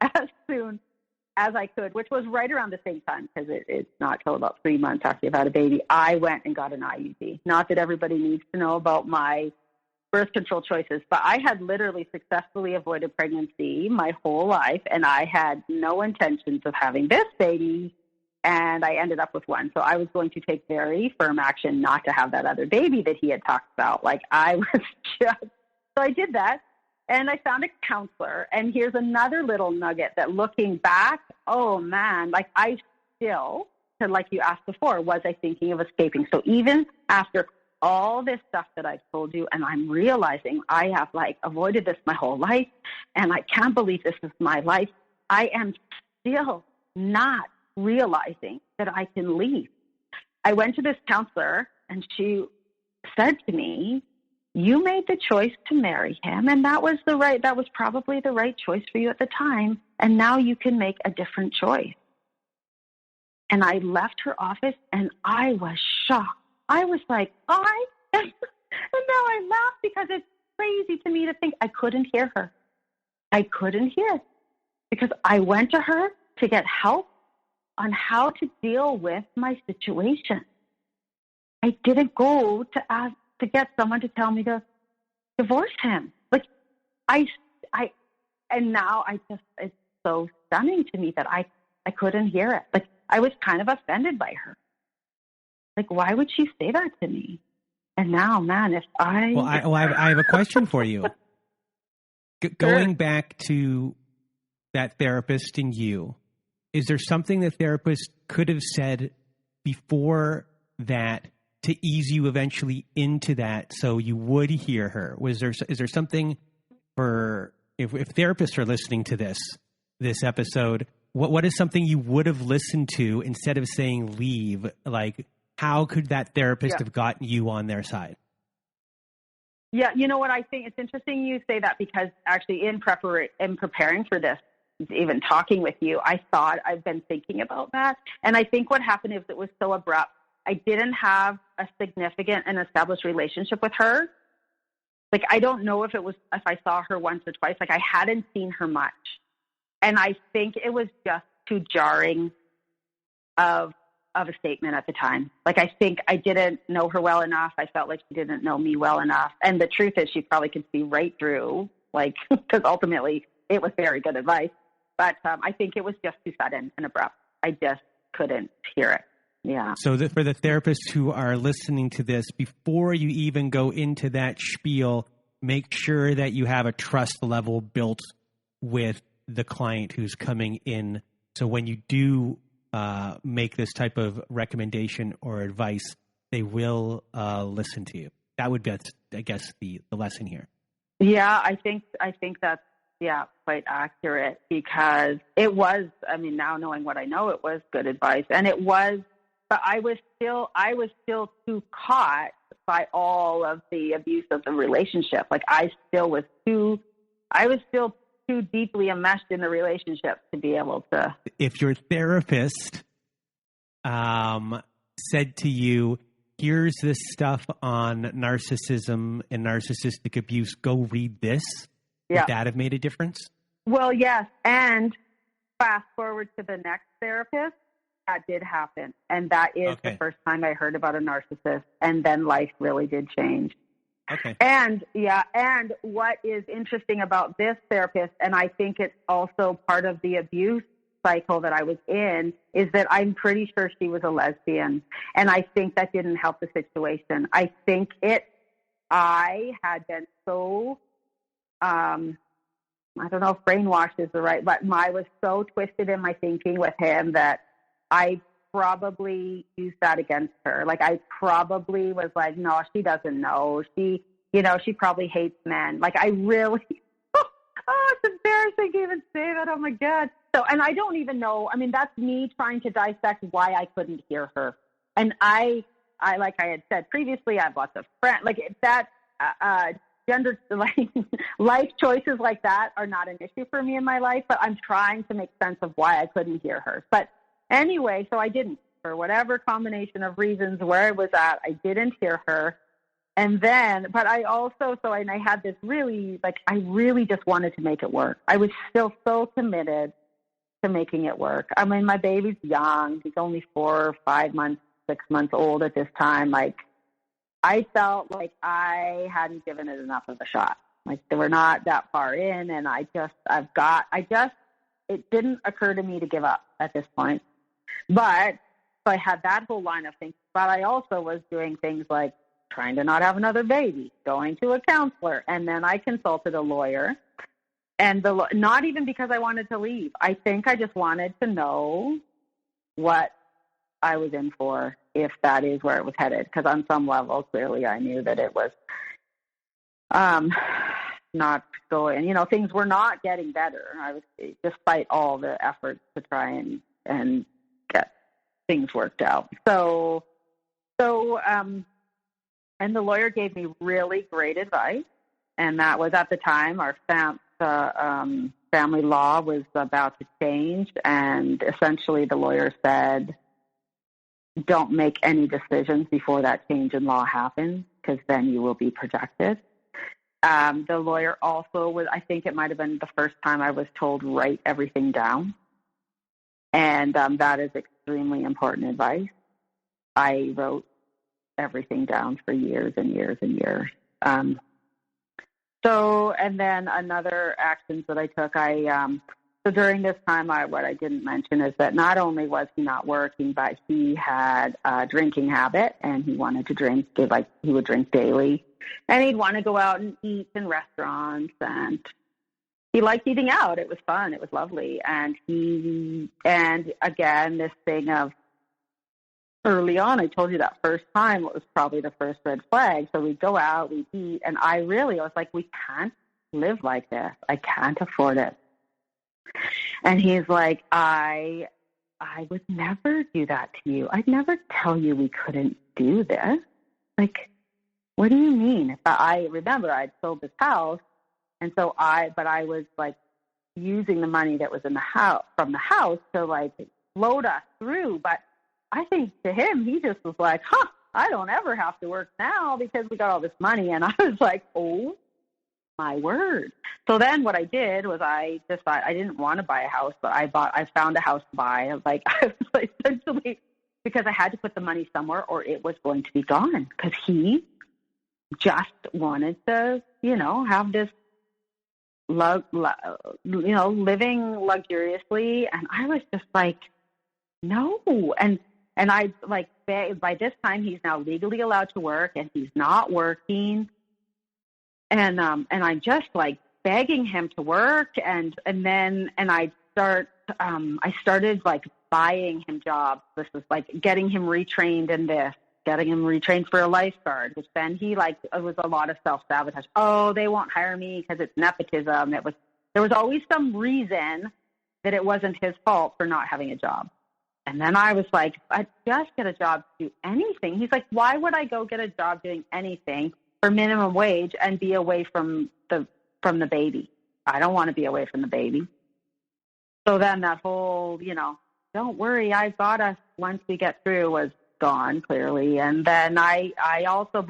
as soon as I could, which was right around the same time, because it's not till about 3 months after you've had a baby, I went and got an IUD. Not that everybody needs to know about my birth control choices, but I had literally successfully avoided pregnancy my whole life, and I had no intentions of having this baby, and I ended up with one. So I was going to take very firm action not to have that other baby that he had talked about. Like, I was just, so I did that. And I found a counselor, and here's another little nugget that looking back, oh man, like I still, like you asked before, was I thinking of escaping? So even after all this stuff that I've told you, and I'm realizing I have like avoided this my whole life, and I can't believe this is my life, I am still not realizing that I can leave. I went to this counselor, and she said to me, you made the choice to marry him, and that was probably the right choice for you at the time, and now you can make a different choice. And I left her office, and I was shocked. I was like, and now I laugh because it's crazy to me to think I couldn't hear her. I couldn't hear, because I went to her to get help on how to deal with my situation. I didn't go to get someone to tell me to divorce him. Like and now it's so stunning to me that I couldn't hear it. Like, I was kind of offended by her. Like, why would she say that to me? And now, man, if I... Well, I have a question for you. Going back to that therapist and you, is there something the therapist could have said before that to ease you eventually into that so you would hear her? Is there something for, if therapists are listening to this episode, what is something you would have listened to instead of saying leave? Like, how could that therapist have gotten you on their side? Yeah, you know what, I think it's interesting you say that, because actually in preparing for this, even talking with you, I thought I've been thinking about that. And I think what happened is it was so abrupt. I didn't have a significant and established relationship with her. Like, I don't know if I saw her once or twice. Like, I hadn't seen her much. And I think it was just too jarring of a statement at the time. Like, I think I didn't know her well enough. I felt like she didn't know me well enough. And the truth is, she probably could see right through, like, because ultimately it was very good advice. But I think it was just too sudden and abrupt. I just couldn't hear it. Yeah. So for the therapists who are listening to this, before you even go into that spiel, make sure that you have a trust level built with the client who's coming in. So when you do make this type of recommendation or advice, they will listen to you. That would be, I guess, the lesson here. Yeah, I think that's quite accurate, because it was, I mean, now knowing what I know, it was good advice, and it was. But I was still too caught by all of the abuse of the relationship. Like, I was still too deeply enmeshed in the relationship to be able to. If your therapist said to you, here's this stuff on narcissism and narcissistic abuse, go read this, would that have made a difference? Well, yes. And fast forward to the next therapist. That did happen. And that is the first time I heard about a narcissist. And then life really did change. Okay. And what is interesting about this therapist, and I think it's also part of the abuse cycle that I was in, is that I'm pretty sure she was a lesbian. And I think that didn't help the situation. I think I had been so, I don't know if brainwashed is the right, but I was so twisted in my thinking with him that I probably used that against her. Like, I probably was like, no, she doesn't know. She probably hates men. Like, I really, it's embarrassing to even say that. Oh my God. So, and I don't even know. I mean, that's me trying to dissect why I couldn't hear her. And I, like I had said previously, I have lots of friends. Like, that, gender, like, life choices like that are not an issue for me in my life, but I'm trying to make sense of why I couldn't hear her. But anyway, so I didn't, for whatever combination of reasons where I was at, I didn't hear her. And then, but I also, and I had this really, like, I really just wanted to make it work. I was still so committed. to making it work. I mean, my baby's young. He's only 4 or 5 months, 6 months old at this time. Like, I felt like I hadn't given it enough of a shot. Like, they were not that far in, and it didn't occur to me to give up at this point. But so I had that whole line of things. But I also was doing things like trying to not have another baby, going to a counselor, and then I consulted a lawyer. And not even because I wanted to leave. I think I just wanted to know what I was in for, if that is where it was headed. Because on some level, clearly I knew that it was not going, things were not getting better. I was, despite all the efforts to try and get things worked out. And the lawyer gave me really great advice. And that was, at the time, our family law was about to change. And essentially the lawyer said, don't make any decisions before that change in law happens, because then you will be protected. The lawyer also I think it might have been the first time I was told, write everything down. And that is extremely important advice. I wrote everything down for years and years and years. And then another actions that I took, so during this time, what I didn't mention is that not only was he not working, but he had a drinking habit, and he wanted to drink, he would drink daily, and he'd want to go out and eat in restaurants, and he liked eating out. It was fun. It was lovely. And again, this thing of, early on, I told you that first time, it was probably the first red flag. So we'd go out, we'd eat, and I was like, we can't live like this. I can't afford it. And he's like, I would never do that to you. I'd never tell you we couldn't do this. Like, what do you mean? But I remember I'd sold this house, and so I was like using the money that was in the house, from the house, to like load us through. But I think to him, he just was like, I don't ever have to work now because we got all this money. And I was like, oh my word. So then what I did was I decided I didn't want to buy a house, but I found a house to buy. I was like essentially, because I had to put the money somewhere or it was going to be gone, because he just wanted to, have this living luxuriously. And I was just like, no. And I like, by this time he's now legally allowed to work, and he's not working. And I'm just like begging him to work. And I started like buying him jobs. This was like getting him retrained in this, getting him retrained for a lifeguard, which then it was a lot of self-sabotage. Oh, they won't hire me because it's nepotism. There was always some reason that it wasn't his fault for not having a job. And then I was like, I'd just get a job to do anything. He's like, why would I go get a job doing anything for minimum wage and be away from the baby? I don't want to be away from the baby. So then that whole, don't worry, I've got us once we get through was gone, clearly. And then I also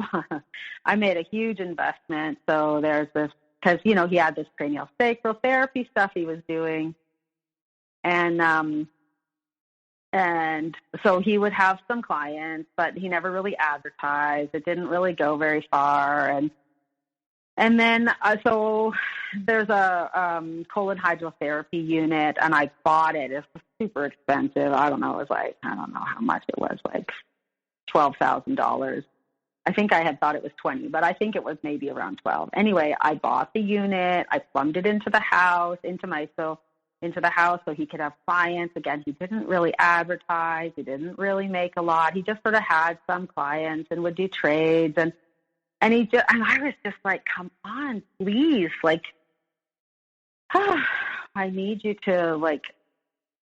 I made a huge investment. So there's this, because, he had this cranial sacral therapy stuff he was doing. And so he would have some clients, but he never really advertised. It didn't really go very far. And then so there's a colon hydrotherapy unit, and I bought it. It's super expensive. I don't know how much it was, like $12,000. I think I had thought it was 20, but I think it was maybe around 12. Anyway, I bought the unit. I plumbed it into the house, into the house so he could have clients. Again, he didn't really advertise. He didn't really make a lot. He just sort of had some clients and would do trades. And I was just like, come on, please. Like, I need you to like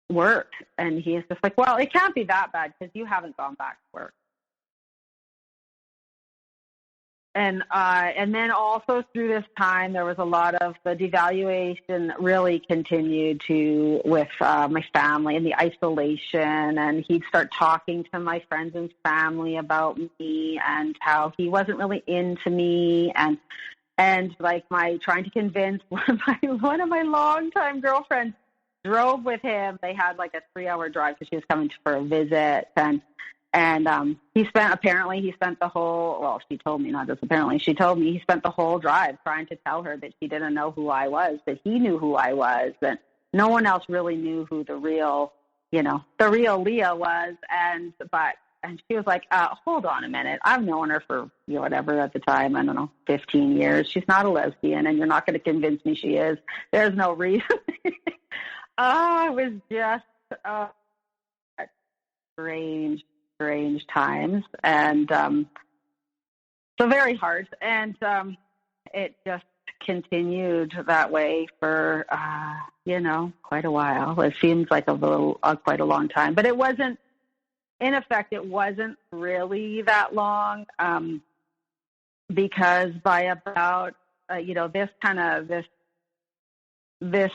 work. And he's just like, well, it can't be that bad because you haven't gone back to work. And then also through this time, there was a lot of the devaluation really continued with my family and the isolation. And he'd start talking to my friends and family about me and how he wasn't really into me. And like trying to convince one of my longtime girlfriends drove with him. They had like a 3-hour drive because she was coming for a visit. And he spent the whole, well, she told me, not just apparently, she told me he spent the whole drive trying to tell her that she didn't know who I was, that he knew who I was, that no one else really knew who the real Leah was. And she was like, hold on a minute. I've known her for, whatever at the time, I don't know, 15 years. She's not a lesbian, and you're not going to convince me she is. There's no reason. It was just strange times. And so very hard. And it just continued that way for, quite a while. It seems like quite a long time. But it wasn't, in effect, it wasn't really that long, because by about, this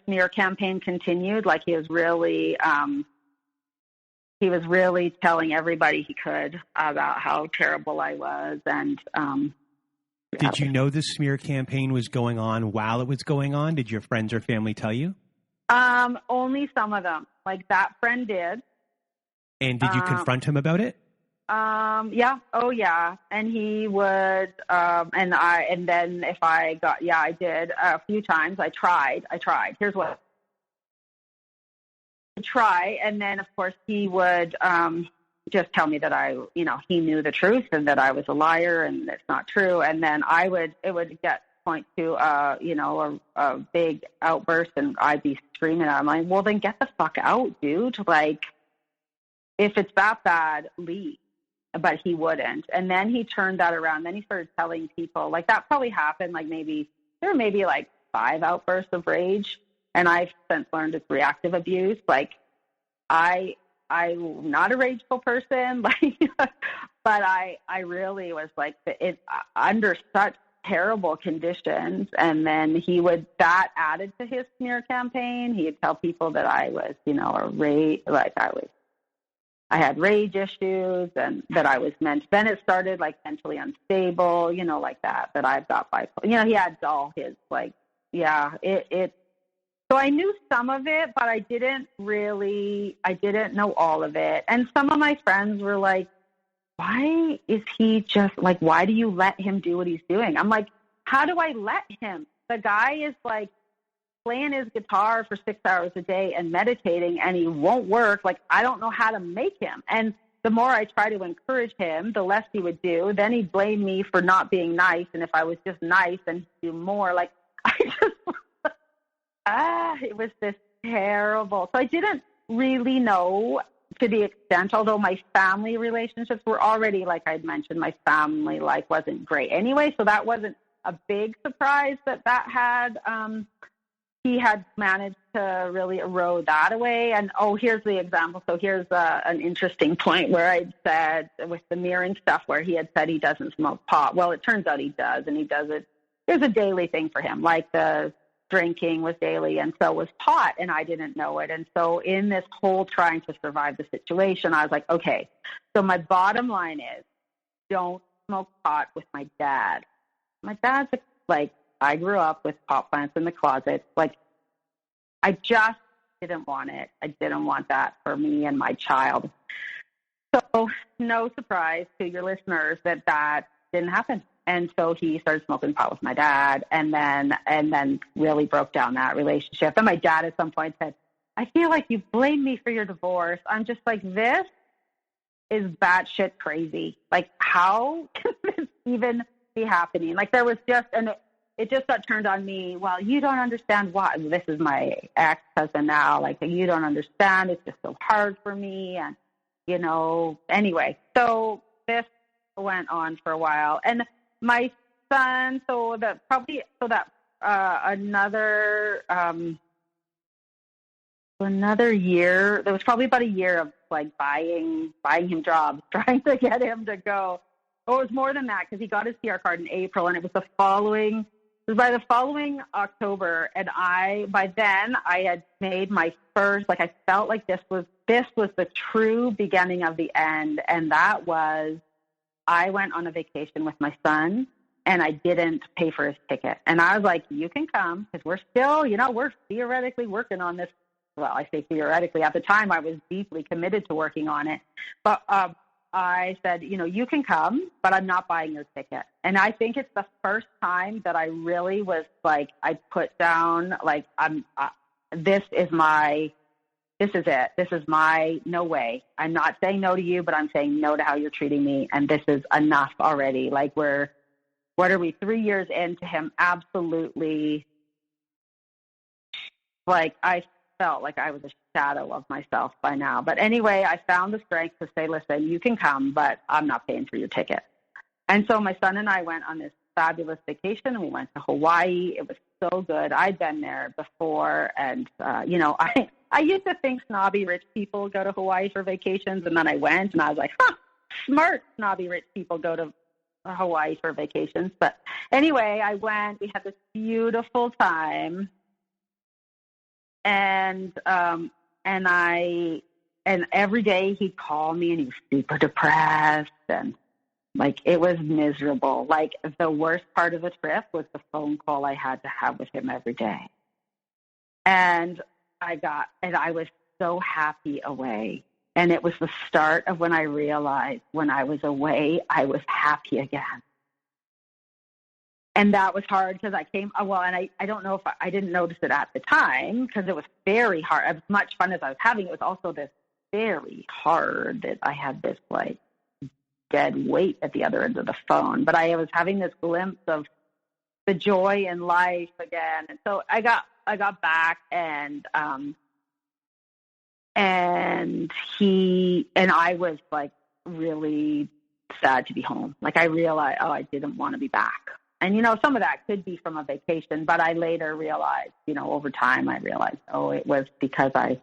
smear campaign continued. Like he was really telling everybody he could about how terrible I was. And did you know the smear campaign was going on while it was going on? Did your friends or family tell you? Only some of them. Like that friend did. And did you confront him about it? Yeah. Oh, yeah. And he would, and then if I got, I did a few times. I tried. Here's what I try. And then of course he would, just tell me that he knew the truth and that I was a liar and it's not true. And then it would get point to, a big outburst, and I'd be screaming at him like, well, then get the fuck out, dude. Like, if it's that bad, leave. But he wouldn't. And then he turned that around. Then he started telling people, like, that probably happened, like there were maybe like 5 outbursts of rage. And I've since learned it's reactive abuse. Like, I'm not a rageful person, like, but I really was like under such terrible conditions. And then that added to his smear campaign. He'd tell people that I was, I had rage issues, and that I was then it started like mentally unstable, like that I've got bipolar. He had all his so I knew some of it, but I didn't know all of it. And some of my friends were like, why is he just like, why do you let him do what he's doing? I'm like, how do I let him? The guy is like playing his guitar for 6 hours a day and meditating, and he won't work. Like, I don't know how to make him. And the more I try to encourage him, the less he would do. Then he'd blame me for not being nice. And if I was just nice, then he'd do more. Like, it was this terrible. So I didn't really know to the extent, although my family relationships were already, like I'd mentioned, my family life wasn't great anyway. So that wasn't a big surprise that had, he had managed to really erode that away. And, here's the example. So here's an interesting point where I said with the mirroring stuff, where he had said he doesn't smoke pot. Well, it turns out he does, and he does it. There's a daily thing for him, like the drinking was daily, and so was pot, and I didn't know it. And so in this whole trying to survive the situation, I was like, okay, so my bottom line is, don't smoke pot with my dad. My dad's like, I grew up with pot plants in the closet. Like, I just didn't want it. I didn't want that for me and my child. So no surprise to your listeners that didn't happen. And so he started smoking pot with my dad, and then really broke down that relationship. And my dad at some point said, I feel like you blame me for your divorce. I'm just like, this is batshit crazy. Like, how can this even be happening? Like, there was just, and it just got turned on me. Well, you don't understand why. This is my ex-husband now. Like, you don't understand. It's just so hard for me. And, anyway, so this went on for a while. And my son, another year, there was probably about a year of like buying him jobs, trying to get him to go. Oh, it was more than that, because he got his PR card in April, and it was by the following October, and by then I had made my first, like, I felt like this was the true beginning of the end. And that was, I went on a vacation with my son, and I didn't pay for his ticket. And I was like, you can come, because we're still, we're theoretically working on this. Well, I say theoretically. At the time, I was deeply committed to working on it. But I said, you can come, but I'm not buying your ticket. And I think it's the first time that I really was like, I put down, like, this is it. This is my no way. I'm not saying no to you, but I'm saying no to how you're treating me. And this is enough already. Like, what are we, 3 years into him? Absolutely. Like, I felt like I was a shadow of myself by now. But anyway, I found the strength to say, listen, you can come, but I'm not paying for your ticket. And so my son and I went on this fabulous vacation. We went to Hawaii. It was so good. I'd been there before. And, I used to think snobby rich people go to Hawaii for vacations. And then I went and I was like, smart snobby rich people go to Hawaii for vacations. But anyway, I went. We had this beautiful time. And every day he'd call me and he was super depressed and like it was miserable. Like the worst part of the trip was the phone call I had to have with him every day. And I was so happy away. And it was the start of when I realized when I was away, I was happy again. And that was hard because I came, and I don't know if I didn't notice it at the time because it was very hard. As much fun as I was having, it was also this very hard that I had this like dead weight at the other end of the phone. But I was having this glimpse of the joy in life again. And so I got back and I was like really sad to be home. Like I realized, I didn't want to be back. And, some of that could be from a vacation, but I later realized, over time, I realized, it was because I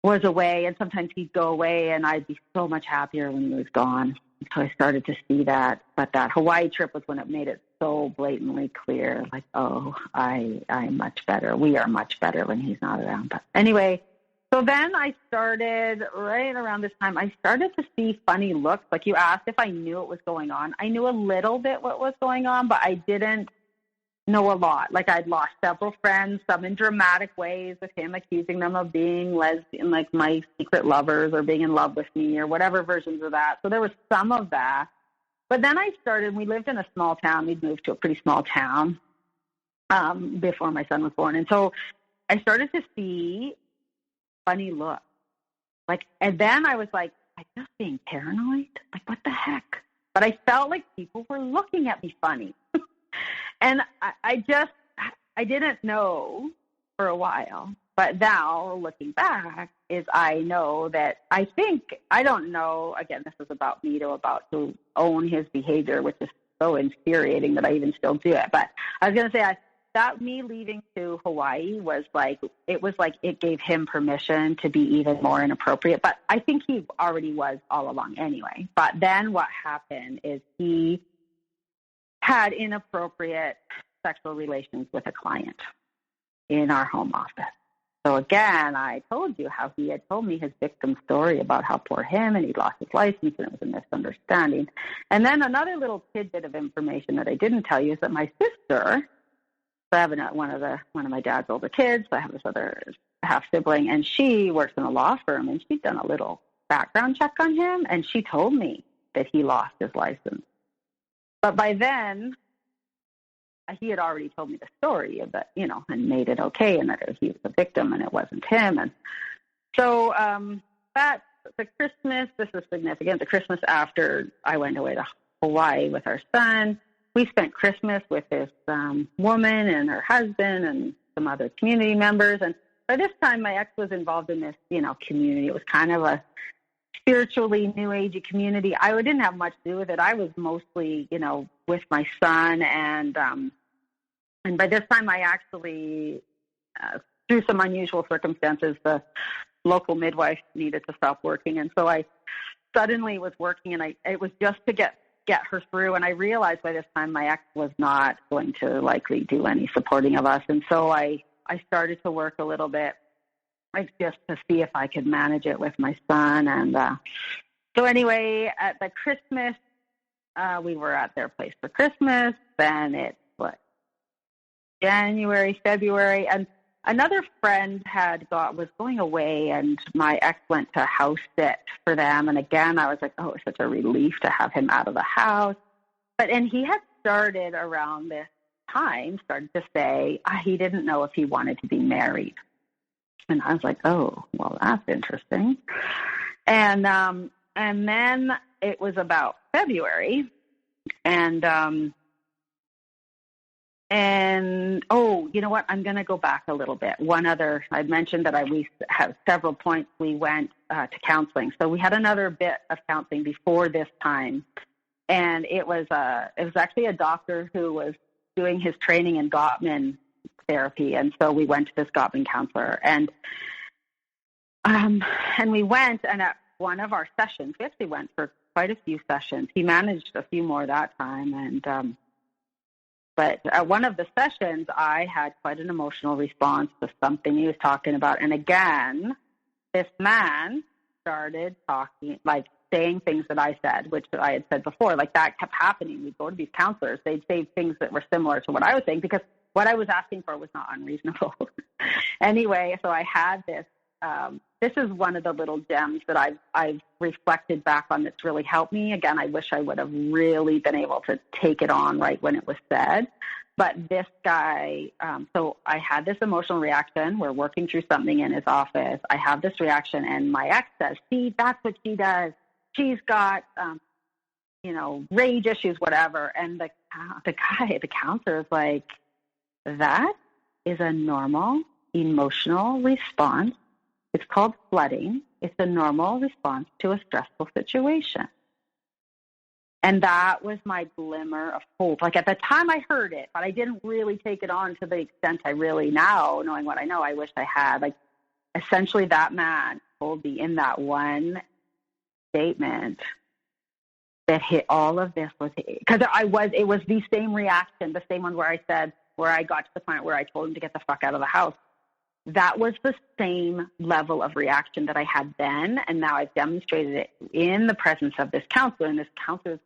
was away, and sometimes he'd go away and I'd be so much happier when he was gone. So I started to see that. But that Hawaii trip was when it made it so blatantly clear, like, I'm much better. We are much better when he's not around. But anyway, so then I started, right around this time, I started to see funny looks. Like you asked if I knew what was going on. I knew a little bit what was going on, but I didn't know a lot. Like I'd lost several friends, some in dramatic ways, with him accusing them of being lesbian, like my secret lovers, or being in love with me, or whatever versions of that. So there was some of that. But then we lived in a small town. We'd moved to a pretty small town before my son was born. And so I started to see funny look. Like, and then I was like, I'm just being paranoid? Like, what the heck? But I felt like people were looking at me funny. And I didn't know for a while. But now, looking back, I know that I don't know, again, this is about me to own his behavior, which is so infuriating that I even still do it. But I was going to say, that me leaving to Hawaii was like it gave him permission to be even more inappropriate. But I think he already was all along anyway. But then what happened is he had inappropriate sexual relations with a client in our home office. So again, I told you how he had told me his victim story about how poor him and he'd lost his license and it was a misunderstanding. And then another little tidbit of information that I didn't tell you is that my sister, I have one of my dad's older kids. So I have this other half sibling, and she works in a law firm, and she'd done a little background check on him, and she told me that he lost his license. But by then, he had already told me the story of that, and made it okay, and that he was a victim and it wasn't him. And so that's the Christmas. This is significant. The Christmas after I went away to Hawaii with our son. We spent Christmas with this woman and her husband and some other community members. And by this time, my ex was involved in this, community. It was kind of a spiritually new agey community. I didn't have much to do with it. I was mostly, with my son. And by this time, I actually, through some unusual circumstances, the local midwife needed to stop working. And so I suddenly was working, and it was just to get her through. And I realized by this time my ex was not going to likely do any supporting of us. And so I started to work a little bit, like just to see if I could manage it with my son. And so anyway, at the Christmas we were at their place for Christmas. Then it's what, January, February, and another friend was going away, and my ex went to house sit for them. And again, I was like, oh, it's such a relief to have him out of the house. And he had started around this time, started to say he didn't know if he wanted to be married. And I was like, oh, well, that's interesting. And then it was about February, and oh, you know what? I'm going to go back a little bit. I mentioned that we have several points we went to counseling. So we had another bit of counseling before this time, and it was actually a doctor who was doing his training in Gottman therapy, and so we went to this Gottman counselor, and we went, and at one of our sessions, we actually went for quite a few sessions. He managed a few more that time, and but at one of the sessions, I had quite an emotional response to something he was talking about, and again, this man started talking, like saying things that I said, which I had said before. Like, that kept happening. We'd go to these counselors, they'd say things that were similar to what I was saying, because what I was asking for was not unreasonable. Anyway, so I had this. This is one of the little gems that I've reflected back on that's really helped me. Again, I wish I would have really been able to take it on right when it was said. But this guy, so I had this emotional reaction. We're working through something in his office. I have this reaction, and my ex says, see, that's what she does. She's got, rage issues, whatever. And the counselor is like, that is a normal emotional response. It's called flooding. It's a normal response to a stressful situation. And that was my glimmer of hope. Like, at the time I heard it, but I didn't really take it on to the extent I really now, knowing what I know, I wish I had. Like, essentially that man told me in that one statement that hit all of this was, because it was the same reaction, the same one where I got to the point where I told him to get the fuck out of the house. That was the same level of reaction that I had then, and now I've demonstrated it in the presence of this counselor, and this counselor is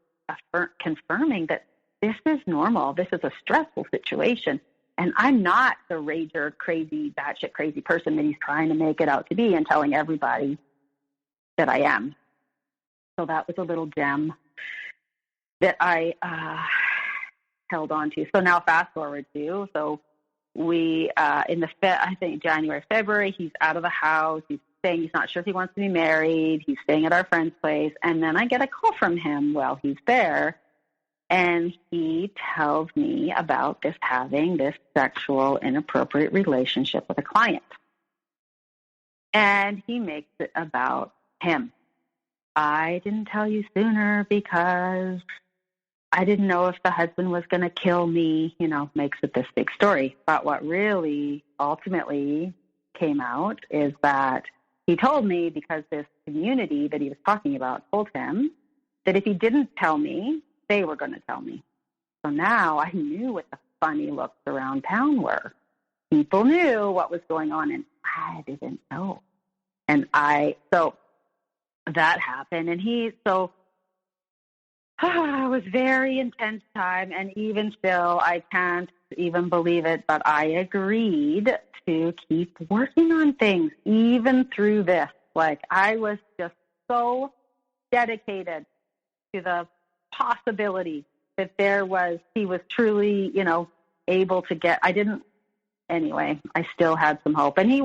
confirming that this is normal. This is a stressful situation, and I'm not the rager, crazy, batshit crazy person that he's trying to make it out to be and telling everybody that I am. So that was a little gem that I held on to. So now fast forward to, we, I think January, February, he's out of the house. He's saying he's not sure if he wants to be married. He's staying at our friend's place. And then I get a call from him while he's there. And he tells me about having this sexual inappropriate relationship with a client. And he makes it about him. I didn't tell you sooner because I didn't know if the husband was going to kill me, makes it this big story. But what really ultimately came out is that he told me, because this community that he was talking about told him, that if he didn't tell me, they were going to tell me. So now I knew what the funny looks around town were. People knew what was going on, and I didn't know. And so that happened, and it was very intense time, and even still, I can't even believe it, but I agreed to keep working on things, even through this. Like, I was just so dedicated to the possibility that he was truly, able to get, anyway, I still had some hope. And he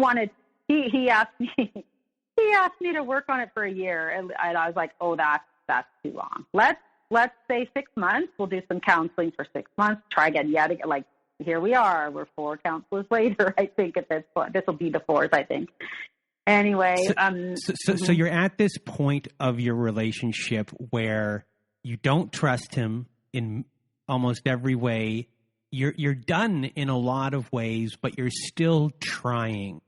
asked me to work on it for a year, and I was like, oh, that's too long. Let's say 6 months. We'll do some counseling for 6 months. Try again. Like, here we are. We're 4 counselors later, I think, at this point. This will be the 4th, I think. Anyway. So you're at this point of your relationship where you don't trust him in almost every way. You're done in a lot of ways, but you're still trying.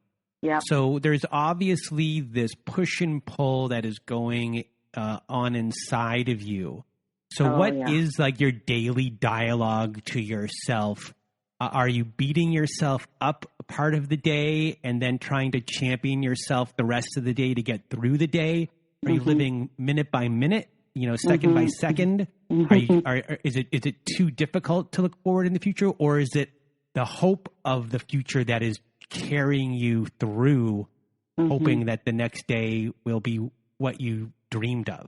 Yeah. So there's obviously this push and pull that is going on inside of you. So what is like your daily dialogue to yourself? Are you beating yourself up part of the day and then trying to champion yourself the rest of the day to get through the day? Are you living minute by minute? second by second? Is it too difficult to look forward in the future, or is it the hope of the future that is carrying you through, hoping that the next day will be what you dreamed of?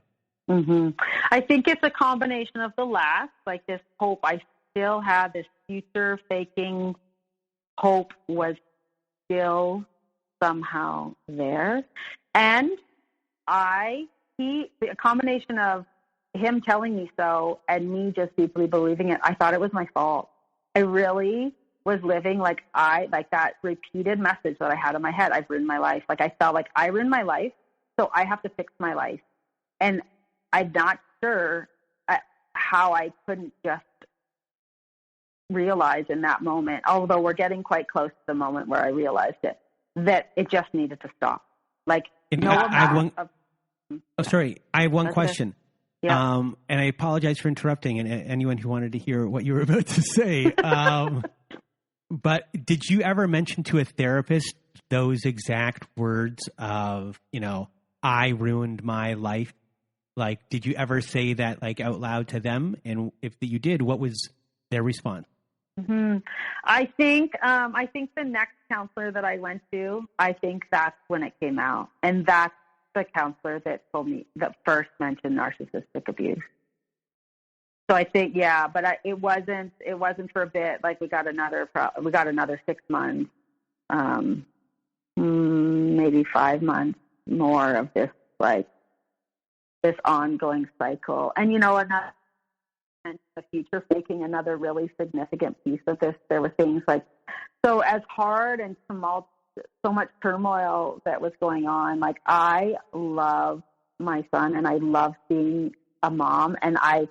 I think it's a combination of the last, like this hope. I still had this future faking hope was still somehow there. And a combination of him telling me so and me just deeply believing it, I thought it was my fault. I really was living like that repeated message that I had in my head. I've ruined my life. Like I felt like I ruined my life, so I have to fix my life. And I'm not sure how I couldn't just realize in that moment, although we're getting quite close to the moment where I realized it, that it just needed to stop. Like I have one question. Yeah. And I apologize for interrupting and anyone who wanted to hear what you were about to say. But did you ever mention to a therapist those exact words of, I ruined my life? Like, did you ever say that like out loud to them? And if you did, what was their response? I think the next counselor that I went to, I think that's when it came out. And that's the counselor that told me that first mentioned narcissistic abuse. So I think, but it wasn't for a bit. Like we got another 6 months, maybe 5 months more of this, like this ongoing cycle. And another, the future faking, another really significant piece of this. There were things like, so as hard and so much turmoil that was going on, like I love my son and I love being a mom, and I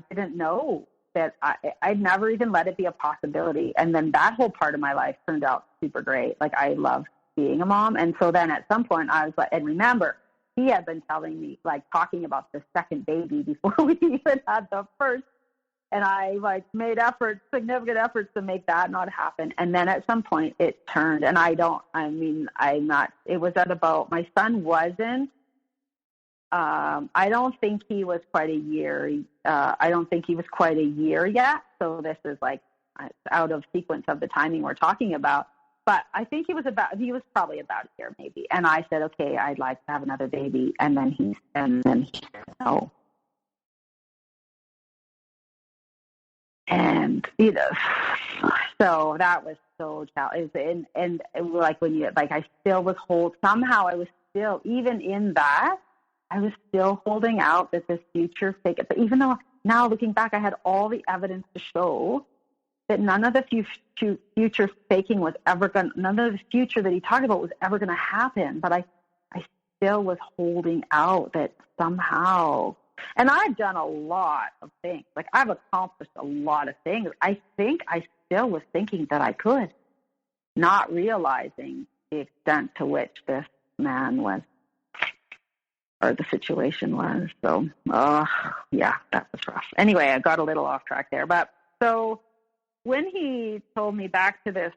didn't know that I'd never even let it be a possibility. And then that whole part of my life turned out super great. Like I loved being a mom. And so then at some point I was like, and remember, he had been telling me, like talking about the second baby before we even had the first. And I made significant efforts to make that not happen. And then at some point it turned, and it was at about, my son wasn't, I don't think he was quite a year. I don't think he was quite a year yet. So this is like out of sequence of the timing we're talking about. But I think he was probably about a year maybe. And I said, okay, I'd like to have another baby. And then he said no. And so that was so challenging. And like when I still was somehow I was still, even in that, I was still holding out that this future fake. But even though now looking back, I had all the evidence to show that none of the future faking was none of the future that he talked about was ever going to happen. But I still was holding out that somehow. And I've done a lot of things. Like I've accomplished a lot of things. I think I still was thinking that I could, not realizing the extent to which this man was, or the situation was. So, that was rough. Anyway, I got a little off track there. But so when he told me back to this,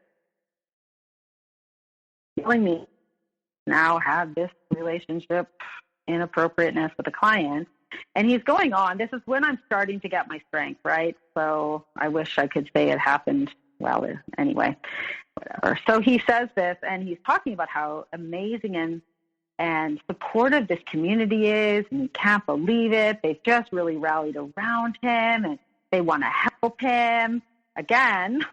telling me now have this relationship inappropriateness with a client, and he's going on, this is when I'm starting to get my strength, right? So I wish I could say it happened. Well, anyway, whatever. So he says this, and he's talking about how amazing and supportive this community is, and you can't believe it. They've just really rallied around him, and they want to help him again.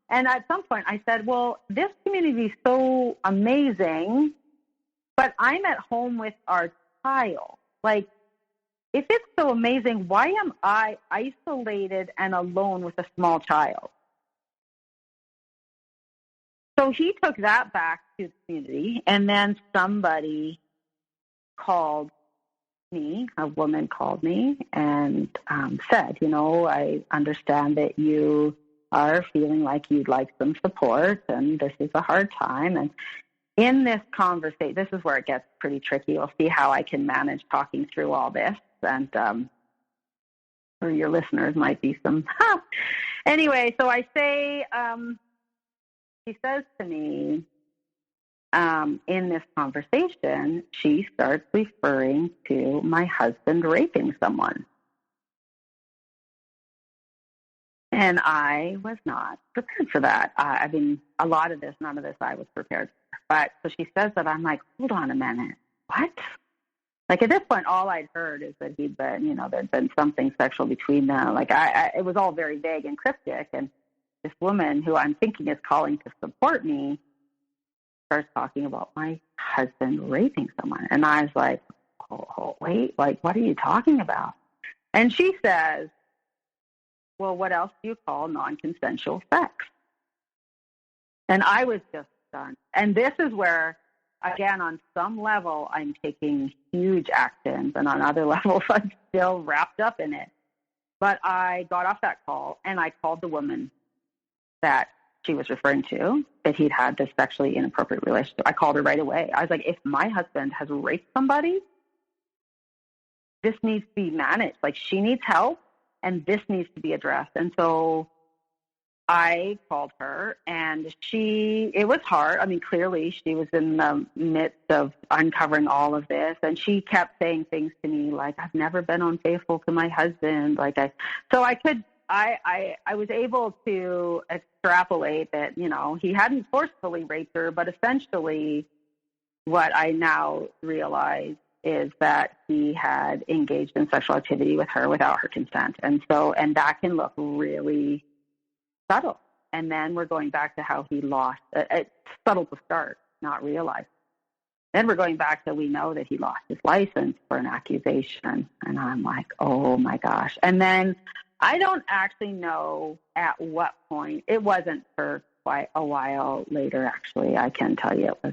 And at some point I said, well, this community is so amazing, but I'm at home with our child. Like, if it's so amazing, why am I isolated and alone with a small child? So he took that back to the community, and then somebody called me, a woman called me and said, I understand that you are feeling like you'd like some support, and this is a hard time. And in this conversation, this is where it gets pretty tricky. We'll see how I can manage talking through all this. And for your listeners might be some, Anyway, so I say, he says to me, in this conversation, she starts referring to my husband raping someone. And I was not prepared for that. I mean, a lot of this, none of this I was prepared for. But so she says that, I'm like, hold on a minute. What? Like, at this point, all I'd heard is that he'd been, there'd been something sexual between them. Like, it was all very vague and cryptic. And this woman who I'm thinking is calling to support me starts talking about my husband raping someone. And I was like, oh, wait, like, what are you talking about? And she says, well, what else do you call non-consensual sex? And I was just stunned. And this is where, again, on some level, I'm taking huge actions, and on other levels, I'm still wrapped up in it. But I got off that call, and I called the woman that she was referring to, that he'd had this sexually inappropriate relationship. I called her right away. I was like, if my husband has raped somebody, this needs to be managed. Like, she needs help, and this needs to be addressed. And so I called her, and it was hard. I mean, clearly she was in the midst of uncovering all of this, and she kept saying things to me like, I've never been unfaithful to my husband. I was able to extrapolate that, he hadn't forcefully raped her, but essentially what I now realize is that he had engaged in sexual activity with her without her consent. And that can look really subtle. And then we're going back to how he lost. It's subtle to start, not realized. Then we're going back to, we know that he lost his license for an accusation. And I'm like, oh my gosh. And then I don't actually know at what point. It wasn't for quite a while later, actually. I can tell you it was.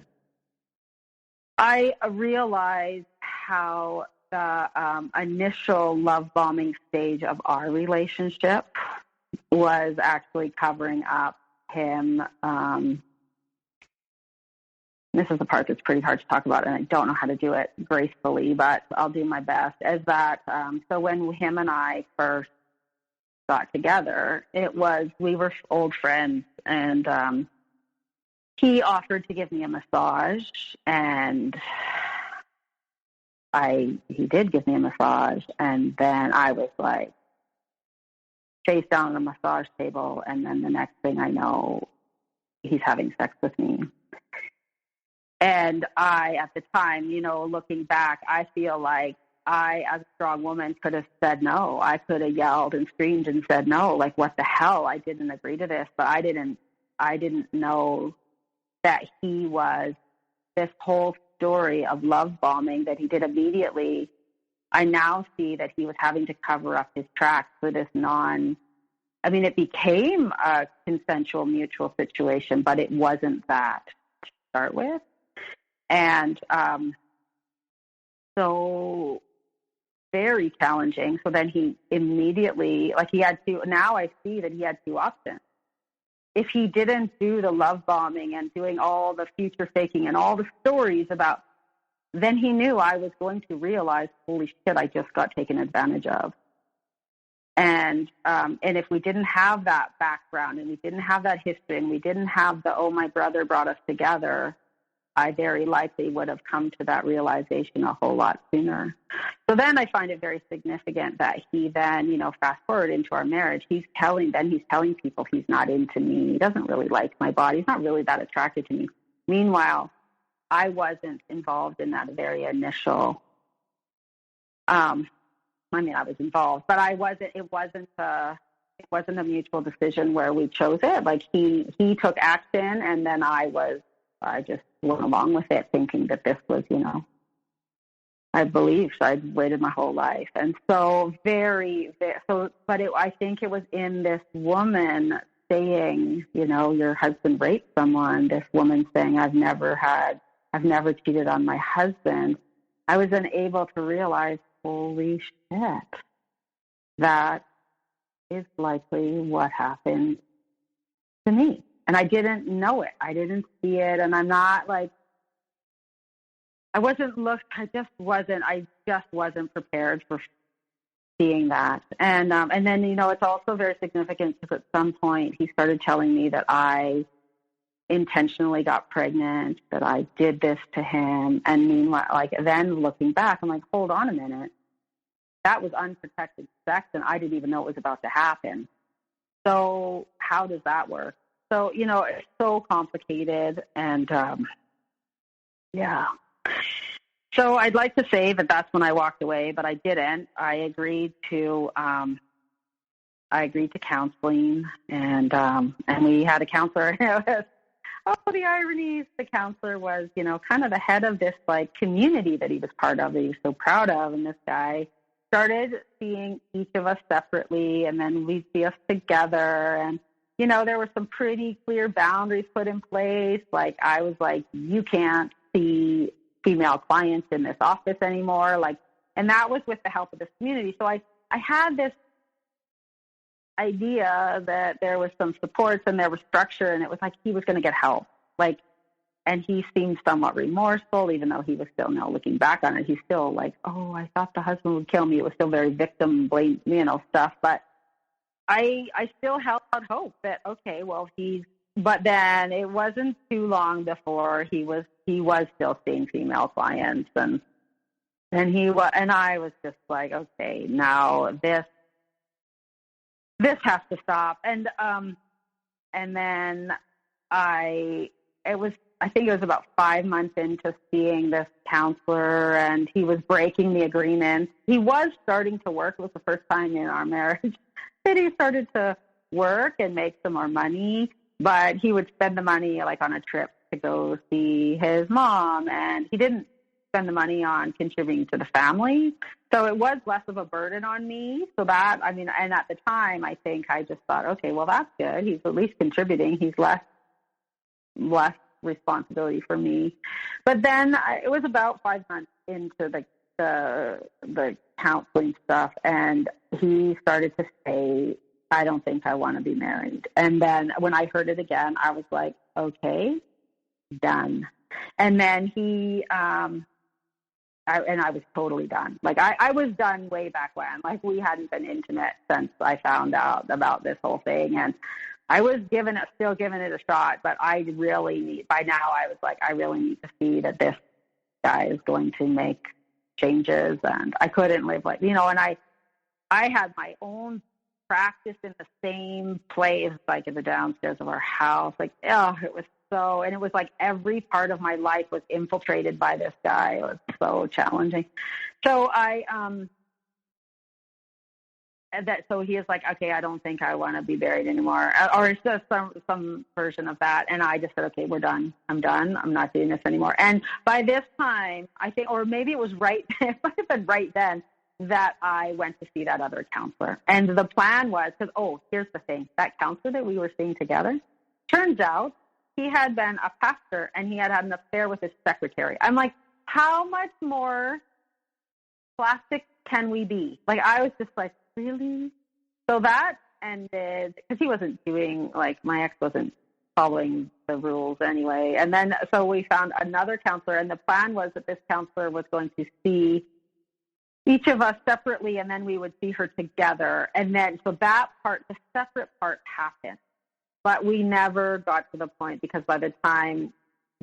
I realized how the initial love bombing stage of our relationship was actually covering up him. This is the part that's pretty hard to talk about, and I don't know how to do it gracefully, but I'll do my best. Is that so when him and I first got together, we were old friends, and he offered to give me a massage, and he did give me a massage, and then I was like face down on the massage table, and then the next thing I know, he's having sex with me. And at the time, looking back, I feel like I, as a strong woman, could have said no. I could have yelled and screamed and said no, like, what the hell? I didn't agree to this, but I didn't know that he was this whole story of love bombing that he did immediately. I now see that he was having to cover up his tracks for this it became a consensual mutual situation, but it wasn't that to start with. And so very challenging. So then he immediately, now I see that he had two options. If he didn't do the love bombing and doing all the future faking and all the stories about, then he knew I was going to realize, holy shit, I just got taken advantage of. And if we didn't have that background, and we didn't have that history, and we didn't have my brother brought us together, I very likely would have come to that realization a whole lot sooner. So then I find it very significant that he then, fast forward into our marriage, he's telling people he's not into me. He doesn't really like my body. He's not really that attracted to me. Meanwhile, I wasn't involved in that very initial, I was involved, but it wasn't a mutual decision where we chose it. Like he took action, and then I just went along with it, thinking that this was, I believed. So I'd waited my whole life. And so I think it was in this woman saying, your husband raped someone, this woman saying, I've never cheated on my husband. I was then able to realize, holy shit, that is likely what happened to me. And I didn't know it. I didn't see it. And I'm not like, I just wasn't prepared for seeing that. And then, it's also very significant because at some point he started telling me that I intentionally got pregnant, that I did this to him. And meanwhile, like, then looking back, I'm like, hold on a minute. That was unprotected sex, and I didn't even know it was about to happen. So how does that work? So, you know, it's so complicated. And, yeah. So I'd like to say that that's when I walked away, but I didn't. I agreed to counseling, and we had a counselor. Oh, the ironies. The counselor was, you know, kind of the head of this like community that he was part of, that he was so proud of. And this guy started seeing each of us separately, and then we'd see us together. And, you know, there were some pretty clear boundaries put in place. Like, I was like, you can't see female clients in this office anymore. Like, and that was with the help of this community. So I had this idea that there was some supports and there was structure, and it was like he was going to get help. Like, and he seemed somewhat remorseful, even though he was still, now looking back on it, he's still like, oh, I thought the husband would kill me. It was still very victim blame, you know, stuff. But I still held out hope that, okay, well, but then it wasn't too long before he was still seeing female clients, and I was just like, okay, now this has to stop. And then I think it was about 5 months into seeing this counselor, and he was breaking the agreement. He was starting to work. It was the first time in our marriage that he started to work and make some more money, but he would spend the money like on a trip to go see his mom, and he didn't spend the money on contributing to the family. So it was less of a burden on me. So that, I mean, and at the time, I think I just thought, okay, well, that's good. He's at least contributing. He's less responsibility for me. But then it was about 5 months into the counseling stuff, and he started to say, I don't think I want to be married. And then when I heard it again, I was like, okay, done. And then I was totally done. Like, I was done way back when. Like, we hadn't been intimate since I found out about this whole thing. And I was still giving it a shot, but by now I was like, I really need to see that this guy is going to make changes. And I couldn't live like, you know, and I had my own practice in the same place, like in the downstairs of our house. Like, oh, it was so, and it was like every part of my life was infiltrated by this guy. It was so challenging. So so he is like, okay, I don't think I want to be married anymore. Or it's just some version of that. And I just said, okay, we're done. I'm done. I'm not doing this anymore. And by this time, I think, or maybe it was right, it might have been right then, that I went to see that other counselor. And the plan was, because, here's the thing, that counselor that we were seeing together, turns out he had been a pastor and he had had an affair with his secretary. I'm like, how much more plastic can we be? Like, I was just like, really? So that ended, because he wasn't doing, like, my ex wasn't following the rules anyway. And then, so we found another counselor, and the plan was that this counselor was going to see each of us separately, and then we would see her together. And then, so that part, the separate part happened. But we never got to the point, because by the time,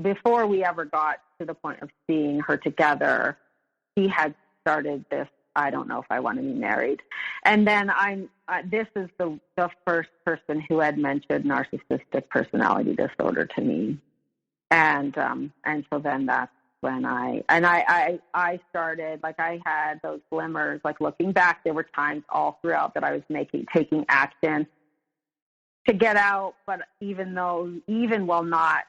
before we ever got to the point of seeing her together, he had started this, I don't know if I want to be married. And then this is the first person who had mentioned narcissistic personality disorder to me. And so then that's when I started, like, I had those glimmers, like, looking back, there were times all throughout that I was taking action to get out. But even while not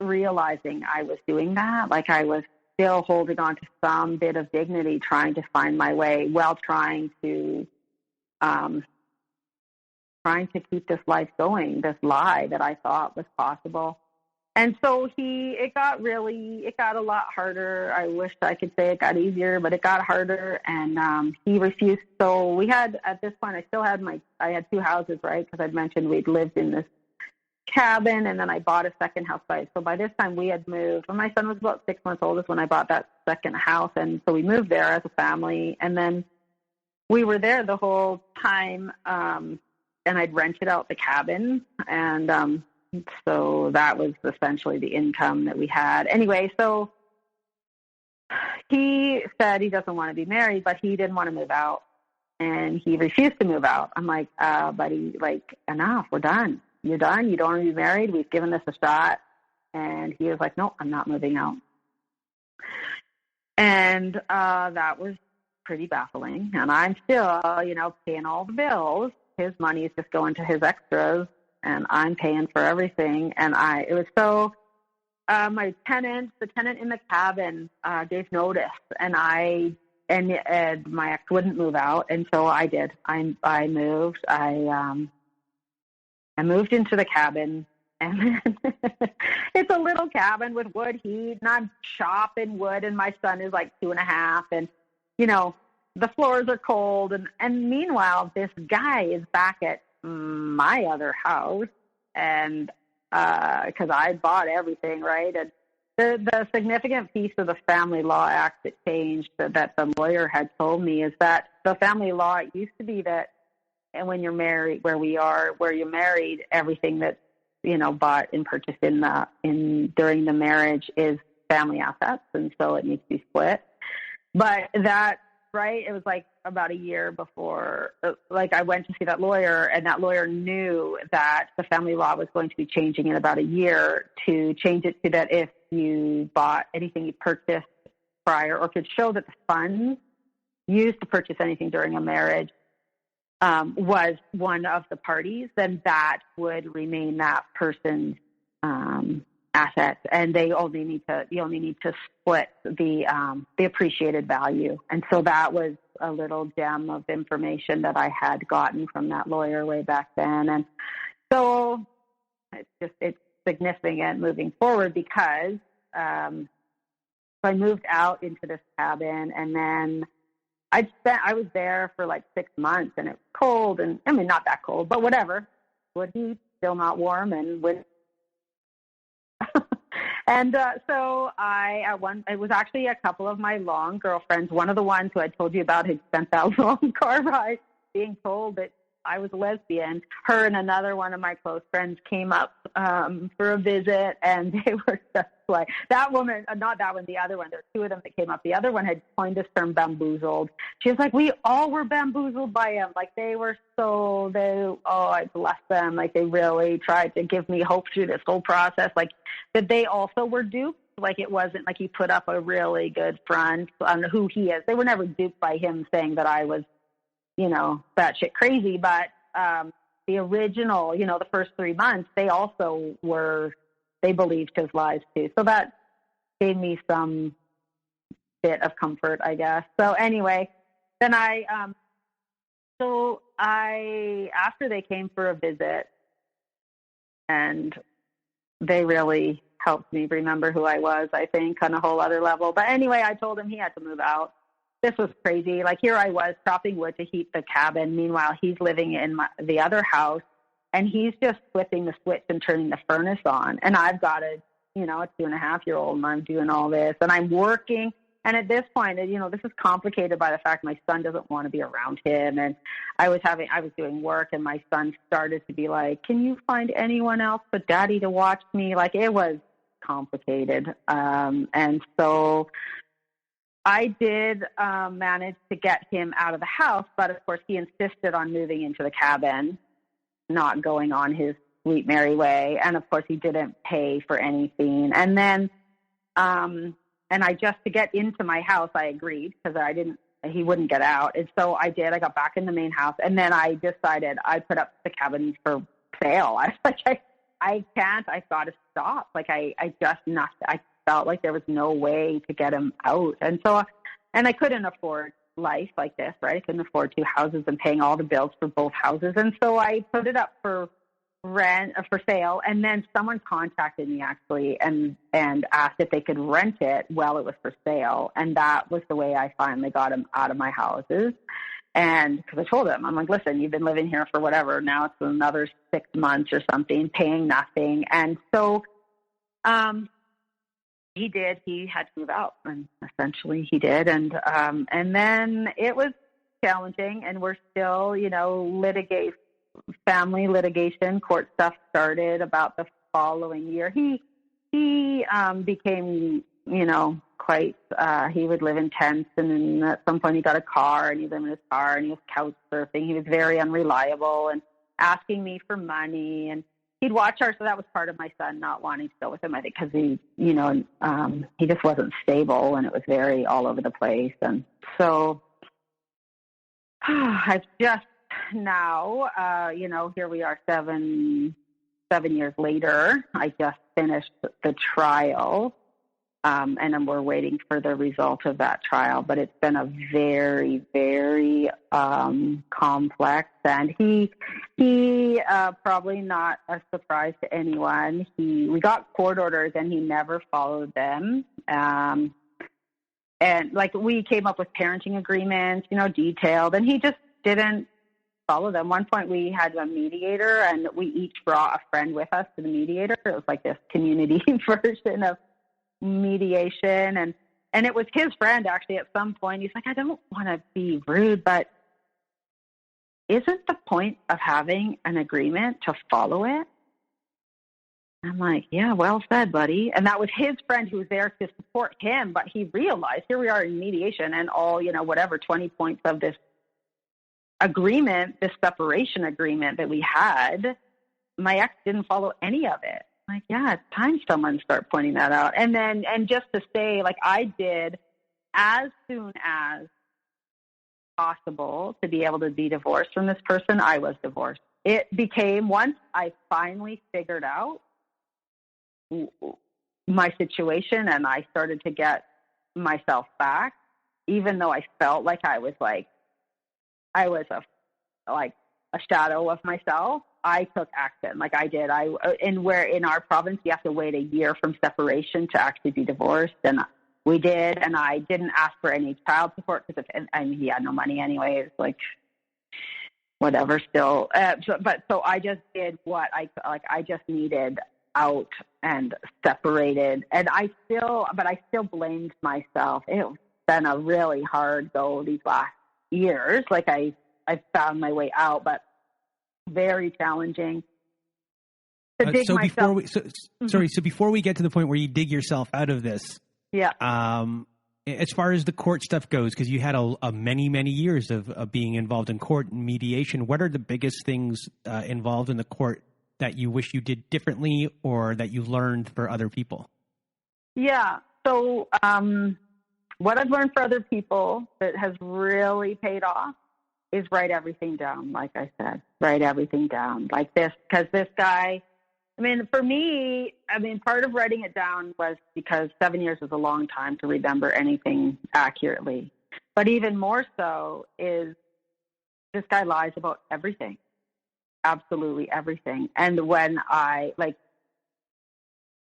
realizing I was doing that, like, I was still holding on to some bit of dignity, trying to find my way while trying to keep this life going, this lie that I thought was possible. And so it got a lot harder. I wish I could say it got easier, but it got harder. And he refused. So we had, at this point, I had two houses, right? Because I'd mentioned we'd lived in this cabin, and then I bought a second house. So by this time we had moved. When my son was about 6 months old is when I bought that second house. And so we moved there as a family. And then we were there the whole time. And I'd rented out the cabin. And So that was essentially the income that we had. Anyway, so he said he doesn't want to be married, but he didn't want to move out. And he refused to move out. I'm like, buddy, like, enough. We're done. You're done. You don't want to be married. We've given this a shot. And he was like, no, I'm not moving out. And that was pretty baffling. And I'm still, paying all the bills. His money is just going to his extras, and I'm paying for everything. And it was so, the tenant in the cabin gave notice, and my ex wouldn't move out, and so I did. I moved. I moved into the cabin, and it's a little cabin with wood heat, and I'm chopping wood, and my son is like 2.5, and the floors are cold, and meanwhile this guy is back at my other house, and because I bought everything, right? And the significant piece of the Family Law Act that changed that the lawyer had told me is that the family law, it used to be that, and when you're married, where you're married, everything that's bought and purchased during the marriage is family assets, and so it needs to be split. But that, right, it was like about a year before, like I went to see that lawyer, and that lawyer knew that the family law was going to be changing in about a year to change it to that if you bought anything you purchased prior, or could show that the funds used to purchase anything during a marriage was one of the parties, then that would remain that person's assets, and you only need to split the appreciated value. And so that was a little gem of information that I had gotten from that lawyer way back then. And so it's significant moving forward, because so I moved out into this cabin, and then I was there for like 6 months, and it was cold, and I mean, not that cold, but whatever. Wood heat, still not warm, and wind. And so it was actually a couple of my long girlfriends. One of the ones who I told you about had spent that long car ride being told that I was a lesbian. Her and another one of my close friends came up for a visit, and they were just like, that woman, not that one, the other one. There were two of them that came up. The other one had coined this term, bamboozled. She was like, we all were bamboozled by him. Like, I bless them. Like, they really tried to give me hope through this whole process. Like, that they also were duped. Like, it wasn't like he put up a really good front on who he is. They were never duped by him saying that I was, batshit crazy. But the original, the first 3 months, they also they believed his lies too. So that gave me some bit of comfort, I guess. So anyway, then after they came for a visit, and they really helped me remember who I was, I think, on a whole other level. But anyway, I told him he had to move out. This was crazy. Like, here I was chopping wood to heat the cabin. Meanwhile, he's living in the other house, and he's just flipping the switch and turning the furnace on. And I've got a 2.5-year-old, and I'm doing all this, and I'm working. And at this point, this is complicated by the fact my son doesn't want to be around him. And I was doing work, and my son started to be like, can you find anyone else but Daddy to watch me? Like, it was complicated. And so I did manage to get him out of the house, but of course he insisted on moving into the cabin, not going on his sweet merry way. And of course he didn't pay for anything. And then, to get into my house, I agreed, because he wouldn't get out. And so I did. I got back in the main house, and then I decided I put up the cabin for sale. I was like, I can't, I've got to stop. Like, I felt like there was no way to get him out. And so, and I couldn't afford life like this, right? I couldn't afford 2 houses and paying all the bills for both houses. And so I put it up for sale. And then someone contacted me actually and asked if they could rent it while it was for sale. And that was the way I finally got him out of my houses. And because I told him, I'm like, listen, you've been living here for whatever. Now it's another 6 months or something, paying nothing. And so, he did. He had to move out, and essentially he did. And then it was challenging, and we're still, family litigation, court stuff started about the following year, he became, quite, he would live in tents, and then at some point he got a car, and he lived in his car, and he was couch surfing. He was very unreliable and asking me for money, and he'd watch so that was part of my son not wanting to go with him, I think, because he just wasn't stable, and it was very all over the place. And so I've just now, here we are 7 years later. I just finished the trial, and then we're waiting for the result of that trial. But it's been a very, very complex, and he probably not a surprise to anyone. We got court orders, and he never followed them. And we came up with parenting agreements, detailed, and he just didn't follow them. One point we had a mediator, and we each brought a friend with us to the mediator. It was like this community version of mediation. And it was his friend, actually, at some point. He's like, I don't want to be rude, but isn't the point of having an agreement to follow it? I'm like, yeah, well said, buddy. And that was his friend who was there to support him. But he realized, here we are in mediation, and all, 20 points of this agreement, this separation agreement that we had, my ex didn't follow any of it. I'm like, yeah, it's time someone start pointing that out. And just to say, I did as soon as possible to be able to be divorced from this person, I was divorced. It became, once I finally figured out my situation and I started to get myself back, even though I felt like I was a shadow of myself, I took action. I did. Where in our province, you have to wait a year from separation to actually be divorced. And we did. And I didn't ask for any child support because he had no money anyway. It's whatever still. So I just did what I just needed out and separated. And I still blamed myself. It's been a really hard go these last years. I found my way out, but very challenging to dig myself. So before we get to the point where you dig yourself out of this, yeah. As far as the court stuff goes, because you had a many, many years of being involved in court and mediation, what are the biggest things involved in the court that you wish you did differently or that you learned for other people? Yeah. So what I've learned for other people that has really paid off is write everything down. Like I said, write everything down like this, because this guy, for me, part of writing it down was because 7 years is a long time to remember anything accurately. But even more so is this guy lies about everything, absolutely everything. And when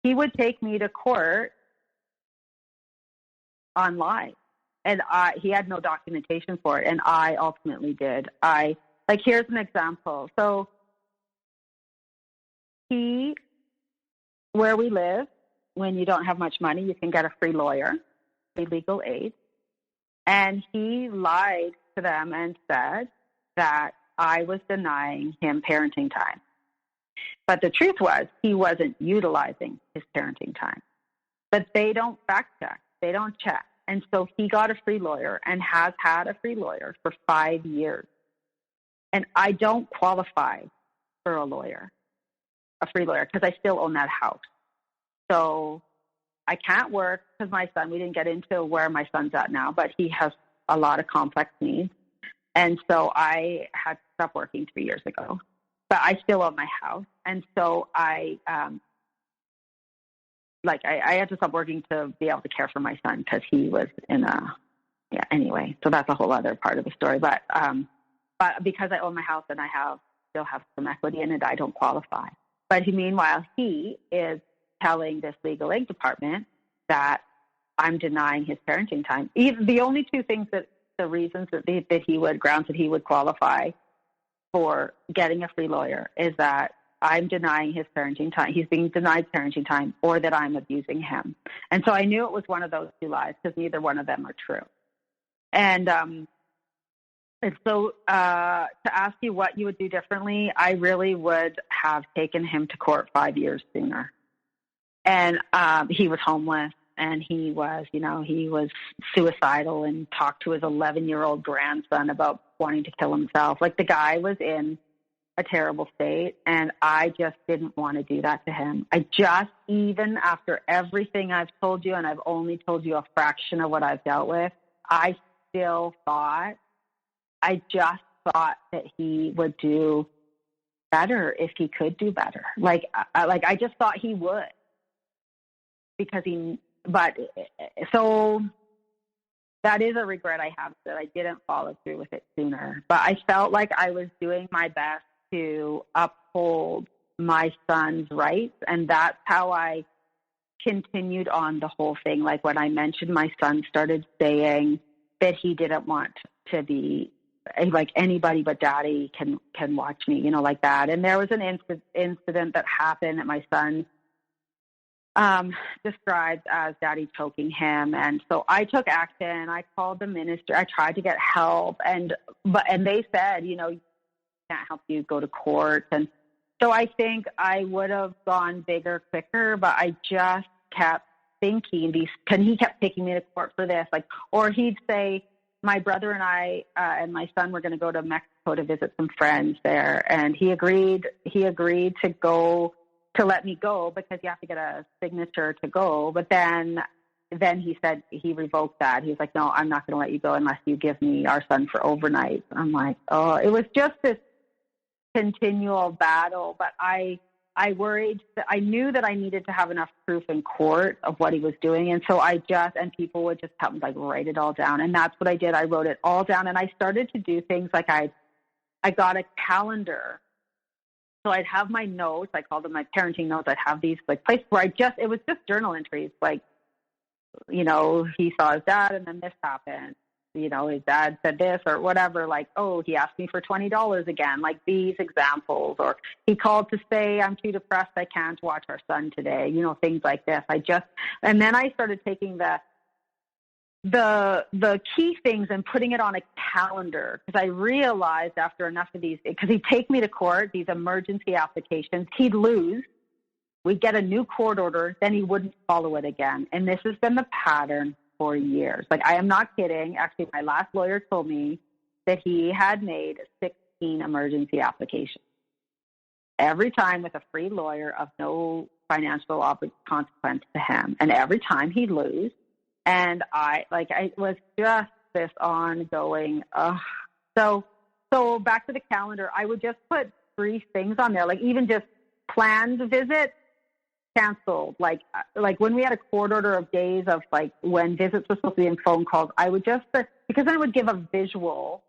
he would take me to court on lies. And he had no documentation for it, and I ultimately did. Here's an example. So where we live, when you don't have much money, you can get a free lawyer, free legal aid. And he lied to them and said that I was denying him parenting time. But the truth was he wasn't utilizing his parenting time. But they don't fact check. They don't check. And so he got a free lawyer and has had a free lawyer for 5 years. And I don't qualify for a free lawyer, because I still own that house. So I can't work because my son, we didn't get into where my son's at now, but he has a lot of complex needs. And so I had to stop working 3 years ago. But I still own my house. And so I had to stop working to be able to care for my son because he was anyway. So that's a whole other part of the story. But because I own my house and I still have some equity in it, I don't qualify. But meanwhile, he is telling this legal aid department that I'm denying his parenting time. The only two things the reasons grounds that he would qualify for getting a free lawyer is that I'm denying his parenting time. He's being denied parenting time, or that I'm abusing him. And so I knew it was one of those two lies, because neither one of them are true. And And so to ask you what you would do differently, I really would have taken him to court 5 years sooner. And he was homeless, and he was suicidal, and talked to his 11-year-old grandson about wanting to kill himself. Like, the guy was in a terrible state, and I just didn't want to do that to him. Even after everything I've told you, and I've only told you a fraction of what I've dealt with, I just thought that he would do better if he could do better. I just thought he would, so that is a regret I have, that I didn't follow through with it sooner. But I felt like I was doing my best to uphold my son's rights, and that's how I continued on the whole thing. Like, when I mentioned, my son started saying that he didn't want to be like anybody but daddy can watch me, like that. And there was an incident that happened that my son described as daddy choking him. And so I took action. I called the minister. I tried to get help, and they said, can't help you, go to court. And so I think I would have gone bigger quicker, but I just kept thinking he kept taking me to court for this, or he'd say, my brother and I and my son were going to go to Mexico to visit some friends there, and he agreed to let me go because you have to get a signature to go. But then he said he revoked that. He was like, no, I'm not going to let you go unless you give me our son for overnight. I'm like, oh, it was just this continual battle. But I worried that I knew that I needed to have enough proof in court of what he was doing. And so and people would just help me write it all down. And that's what I did. I wrote it all down, and I started to do things like I got a calendar. So I'd have my notes. I called them my parenting notes. I'd have these places where it was just journal entries. He saw his dad and then this happened. His dad said this or whatever, he asked me for $20 again, these examples. Or he called to say, I'm too depressed, I can't watch our son today, things like this. And then I started taking the key things and putting it on a calendar, because I realized after enough of these, because he'd take me to court, these emergency applications, he'd lose. We'd get a new court order, then he wouldn't follow it again. And this has been the pattern for years. I am not kidding. Actually, my last lawyer told me that he had made 16 emergency applications, every time with a free lawyer of no financial consequence to him. And every time he'd lose. And I was just this ongoing. So back to the calendar, I would just put 3 things on there, even just planned visit, canceled. When we had a court order of days of when visits were supposed to be in phone calls, I would just, because I would give a visual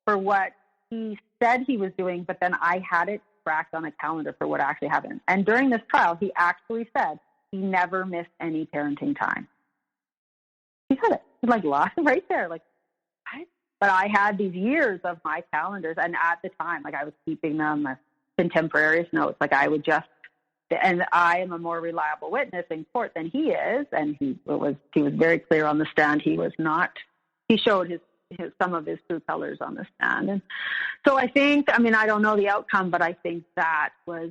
for what he said he was doing, but then I had it tracked on a calendar for what actually happened. And during this trial, he actually said he never missed any parenting time. He said it. He lost it right there. What? But I had these years of my calendars, and at the time, I was keeping them as contemporaneous notes. I would just, and I am a more reliable witness in court than he is, and he was very clear on the stand. He was not. He showed his some of his true colors on the stand. And so I think, I don't know the outcome, but I think that was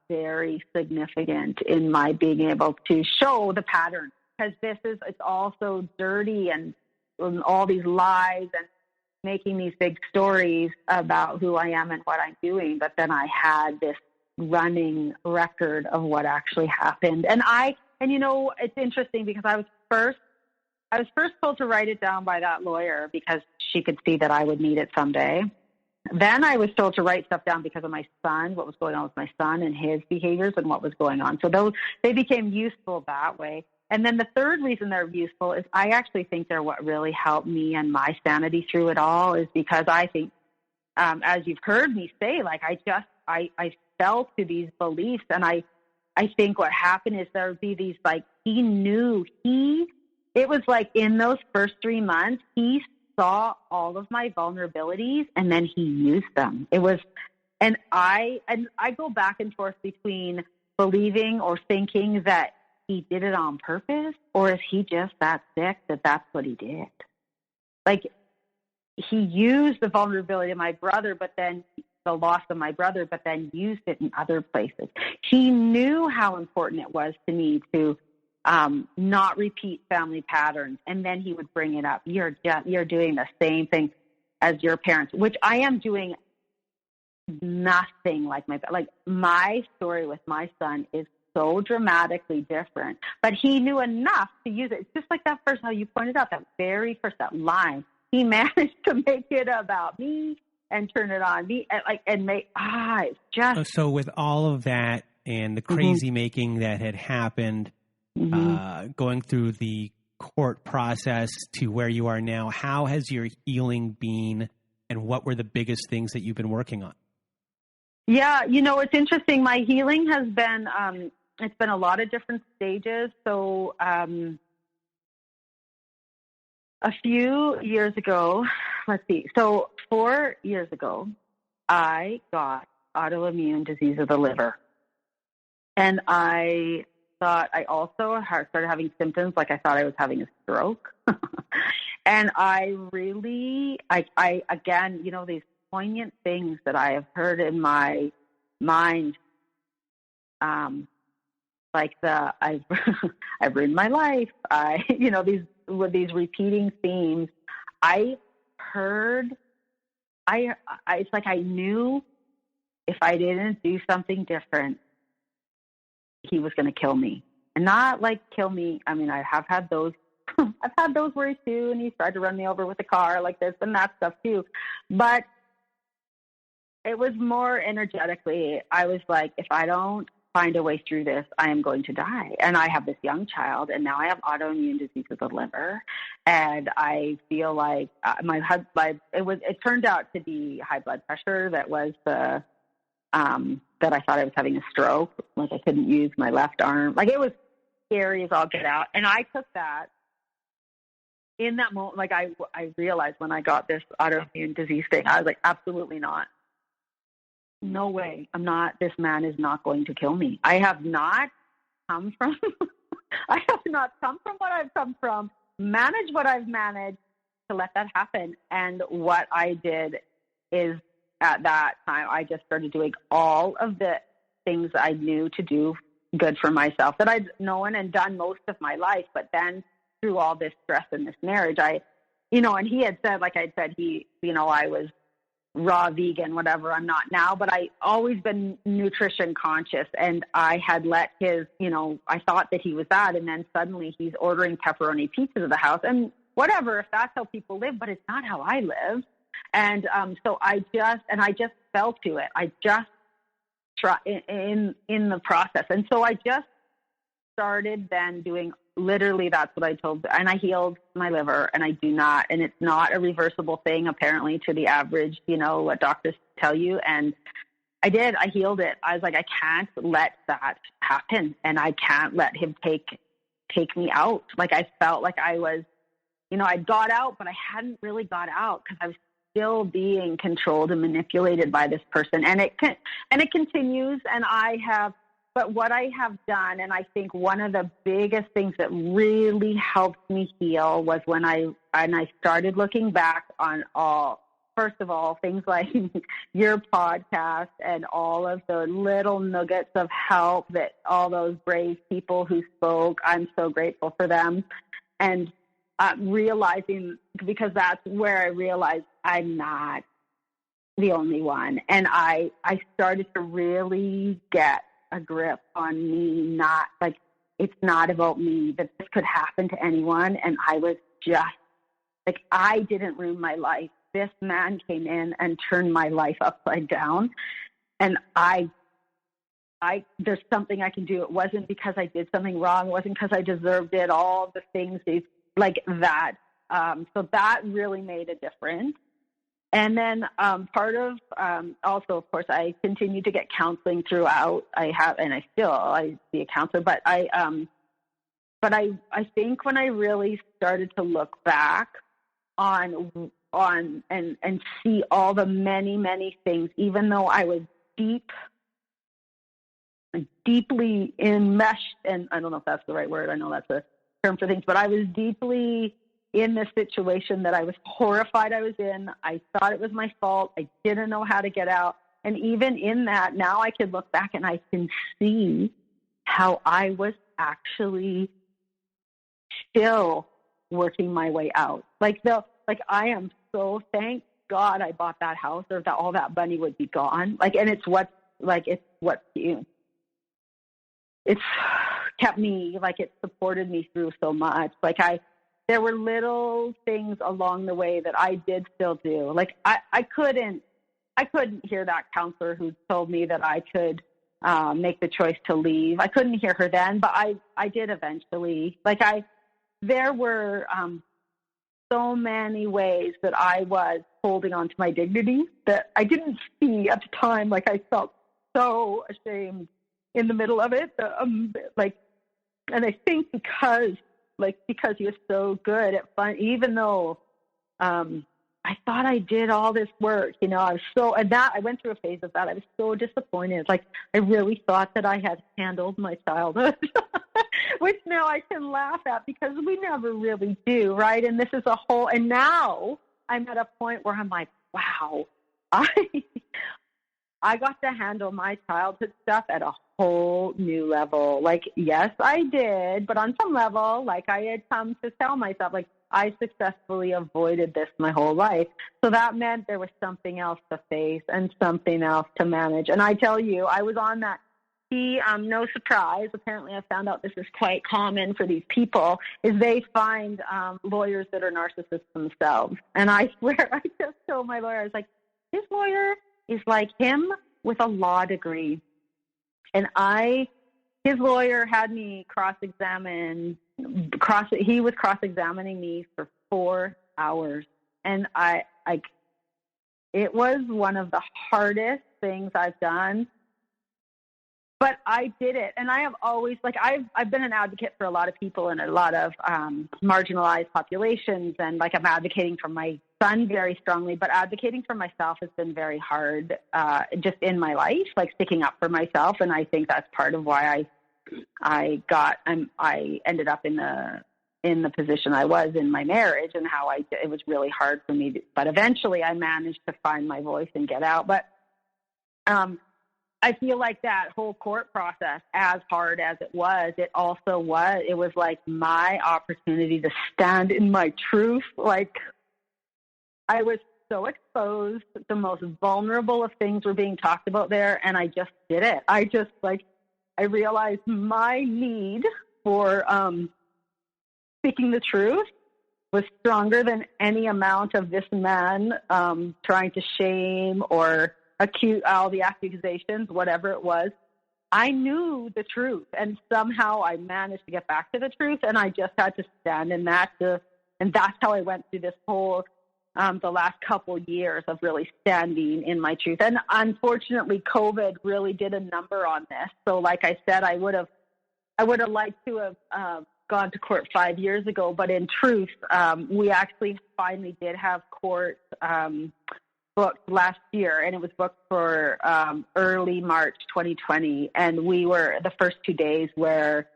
very significant in my being able to show the pattern, because it's all so dirty and all these lies and making these big stories about who I am and what I'm doing. But then I had this running record of what actually happened. And it's interesting because I was first told to write it down by that lawyer because she could see that I would need it someday. Then I was told to write stuff down because of my son, what was going on with my son and his behaviors and what was going on. So they became useful that way. And then the third reason they're useful is I actually think they're what really helped me and my sanity through it all, is because I think, as you've heard me say, I fell to these beliefs. And I think what happened is there would be these, it was in those first 3 months, he saw all of my vulnerabilities and then he used them. And I go back and forth between believing or thinking that he did it on purpose, or is he just that sick that that's what he did? he used the vulnerability of my brother, but then the loss of my brother, but then used it in other places. He knew how important it was to me to not repeat family patterns. And then he would bring it up. You're doing the same thing as your parents, which I am doing nothing like my story with my son is so dramatically different, but he knew enough to use it. It's just like that first, how you pointed out, that very first, that line, he managed to make it about me and turn it on me and make, it's just. So with all of that and the crazy making that had happened, going through the court process to where you are now, how has your healing been, and what were the biggest things that you've been working on? Yeah, it's interesting. My healing has been, it's been a lot of different stages. So a few years ago, 4 years ago, I got autoimmune disease of the liver. And I thought I also started having symptoms like I thought I was having a stroke. And I really, again, these poignant things that I have heard in my mind, like I've ruined my life. These repeating themes. I heard. It's like I knew if I didn't do something different, he was going to kill me, and not like kill me. I mean, I have had those. I've had those worries too, and he tried to run me over with a car, like this and that stuff too, but. It was more energetically. I was like, if I don't find a way through this, I am going to die. And I have this young child, and now I have autoimmune disease of the liver, and I feel like it turned out to be high blood pressure. That was that I thought I was having a stroke. Like I couldn't use my left arm. Like it was scary as all get out. And I took that in that moment. Like I realized when I got this autoimmune disease thing, I was like, absolutely not. No way. This man is not going to kill me. I have not come from what I've come from, managed what I've managed to let that happen. And what I did is at that time, I just started doing all of the things I knew to do good for myself that I'd known and done most of my life. But then through all this stress in this marriage, and he had said, like I said, I was raw vegan, whatever. I'm not now, but I always been nutrition conscious, and I had let his, I thought that he was that, and then suddenly he's ordering pepperoni pizza to the house, and whatever, if that's how people live, but it's not how I live. And so I just fell to it. I just try in the process, and so I just started then doing. Literally, that's what I told, and I healed my liver, and I do not, and it's not a reversible thing, apparently, to the average, what doctors tell you. And I healed it. I was like, I can't let that happen, and I can't let him take me out. Like I felt like I was, I got out, but I hadn't really got out because I was still being controlled and manipulated by this person, and it continues, and But what I have done, and I think one of the biggest things that really helped me heal was when I started looking back on first of all, things like your podcast and all of the little nuggets of help that all those brave people who spoke, I'm so grateful for them. And realizing, because that's where I realized I'm not the only one. And I started to really get a grip on me, not like it's not about me, that this could happen to anyone. And I was just like, I didn't ruin my life. This man came in and turned my life upside down. And there's something I can do. It wasn't because I did something wrong. It wasn't because I deserved it. All the things like that. So that really made a difference. And then part of also, of course, I continue to get counseling throughout. I see a counselor, but I think when I really started to look back on and see all the many, many things, even though I was deeply enmeshed, and I don't know if that's the right word. I know that's a term for things, but I was deeply in this situation that I was horrified I was in. I thought it was my fault. I didn't know how to get out. And even in that, now I can look back and I can see how I was actually still working my way out. Like I am so, thank God I bought that house, or that all that money would be gone. And it's what it's kept me, it supported me through so much. There were little things along the way that I did still do. I couldn't hear that counselor who told me that I could make the choice to leave. I couldn't hear her then, but I did eventually. There were so many ways that I was holding on to my dignity that I didn't see at the time. I felt so ashamed in the middle of it. And I think because he was so good at even though I thought I did all this work, I was I went through a phase of that. I was so disappointed. I really thought that I had handled my childhood, which now I can laugh at because we never really do, right? And this is and now I'm at a point where I'm like, wow, I got to handle my childhood stuff at a whole new level. Yes, I did, but on some level, I had come to tell myself, I successfully avoided this my whole life. So that meant there was something else to face and something else to manage. And I tell you, I was on that. No surprise, apparently I found out this is quite common for these people, is they find lawyers that are narcissists themselves. And I swear, I just told my lawyer, I was like, his lawyer is like him with a law degree. And his lawyer had me cross-examine. He was cross-examining me for 4 hours. And it was one of the hardest things I've done. But I did it, and I have always, I've been an advocate for a lot of people in a lot of marginalized populations, and I'm advocating for my son very strongly, but advocating for myself has been very hard just in my life, sticking up for myself, and I think that's part of why I ended up in the position I was in my marriage, and how it was really hard for me, but eventually I managed to find my voice and get out. But I feel like that whole court process, as hard as it was my opportunity to stand in my truth. I was so exposed. The most vulnerable of things were being talked about there, and I just did it. I realized my need for speaking the truth was stronger than any amount of this man trying to shame or accuse, all the accusations, whatever it was. I knew the truth, and somehow I managed to get back to the truth, and I just had to stand in that. And that's how I went through this whole, the last couple years of really standing in my truth. And unfortunately, COVID really did a number on this. So like I said, I would have liked to have gone to court 5 years ago, but in truth, we actually finally did have court booked last year, and it was booked for early March 2020. And we were the first 2 days where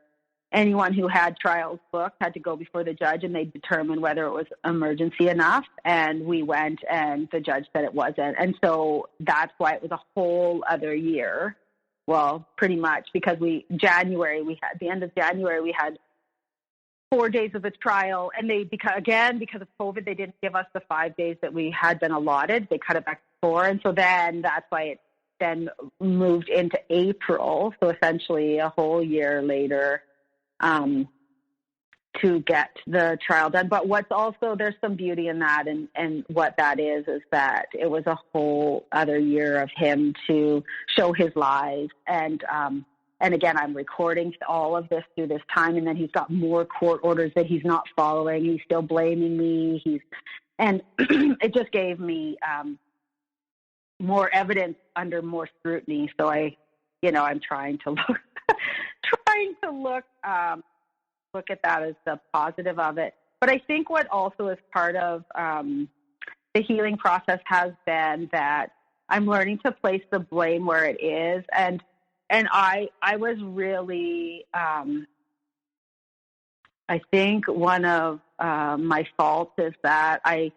anyone who had trials booked had to go before the judge, and they determined whether it was emergency enough. And we went, and the judge said it wasn't. And so that's why it was a whole other year. Well, pretty much, because the end of January, we had 4 days of the trial, and because of COVID, they didn't give us the 5 days that we had been allotted. They cut it back to 4, and so then that's why it then moved into April. So essentially, a whole year later, to get the trial done. But what's also, there's some beauty in that, and what that is that it was a whole other year of him to show his lies. And again, I'm recording all of this through this time, and then he's got more court orders that he's not following. He's still blaming me. And it just gave me more evidence under more scrutiny. So I'm trying to look at that as the positive of it. But I think what also is part of the healing process has been that I'm learning to place the blame where it is. And I was really, I think one of my fault is that I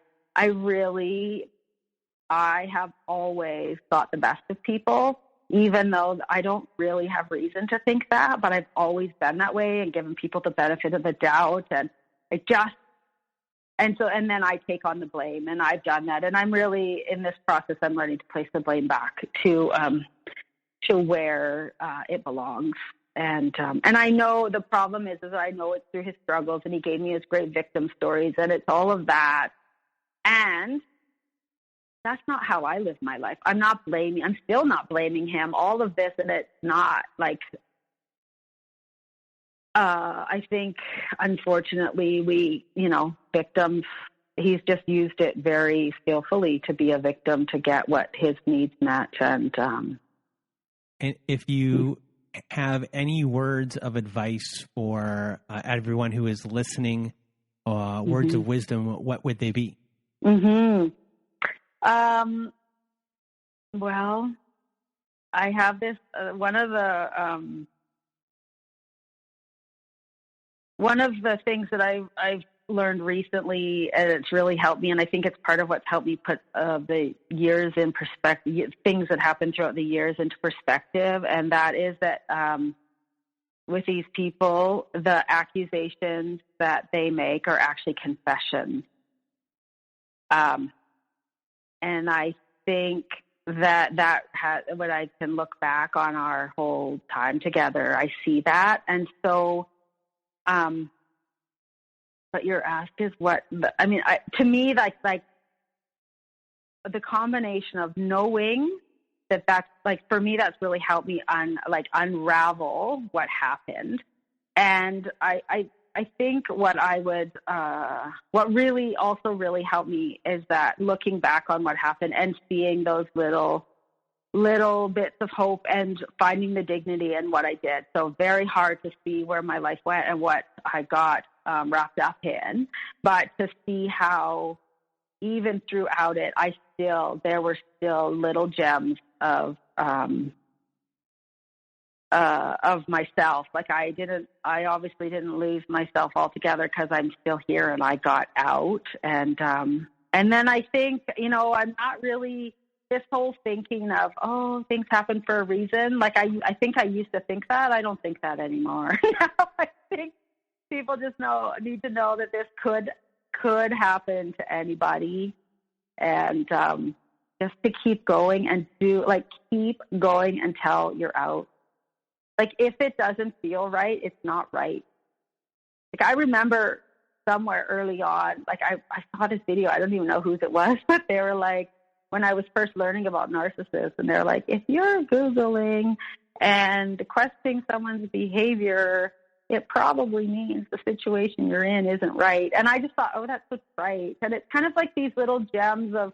have always thought the best of people, even though I don't really have reason to think that, but I've always been that way and given people the benefit of the doubt. And and then I take on the blame, and I've done that. And I'm really, in this process, I'm learning to place the blame back to where it belongs. And I know the problem is I know it's through his struggles, and he gave me his great victim stories, and it's all of that. And that's not how I live my life. I'm still not blaming him, all of this. And it's not like, I think, unfortunately, victims, he's just used it very skillfully to be a victim to get what his needs met. And if you have any words of advice for everyone who is listening, words of wisdom, what would they be? Well, I have this, one of the things that I've learned recently, and it's really helped me, and I think it's part of what's helped me put the years in perspective, things that happened throughout the years into perspective, and that is that with these people, the accusations that they make are actually confessions. And I think that has, when I can look back on our whole time together, I see that. And so, but your ask is to me, like the combination of knowing that's like, for me, that's really helped me unravel what happened. And I think what really also really helped me is that looking back on what happened and seeing those little bits of hope and finding the dignity in what I did. So very hard to see where my life went and what I got wrapped up in, but to see how even throughout it, there were still little gems of myself. Like I obviously didn't lose myself altogether, because I'm still here and I got out. And then I think, I'm not really this whole thinking of, things happen for a reason. Like I think I used to think that. I don't think that anymore. Now I think people just need to know that this could happen to anybody, and just to keep going and keep going until you're out. Like, if it doesn't feel right, it's not right. Like, I remember somewhere early on, like, I saw this video, I don't even know whose it was, but they were like, when I was first learning about narcissists, and they're like, if you're Googling and questioning someone's behavior, it probably means the situation you're in isn't right. And I just thought, that's what's right. And it's kind of like these little gems of,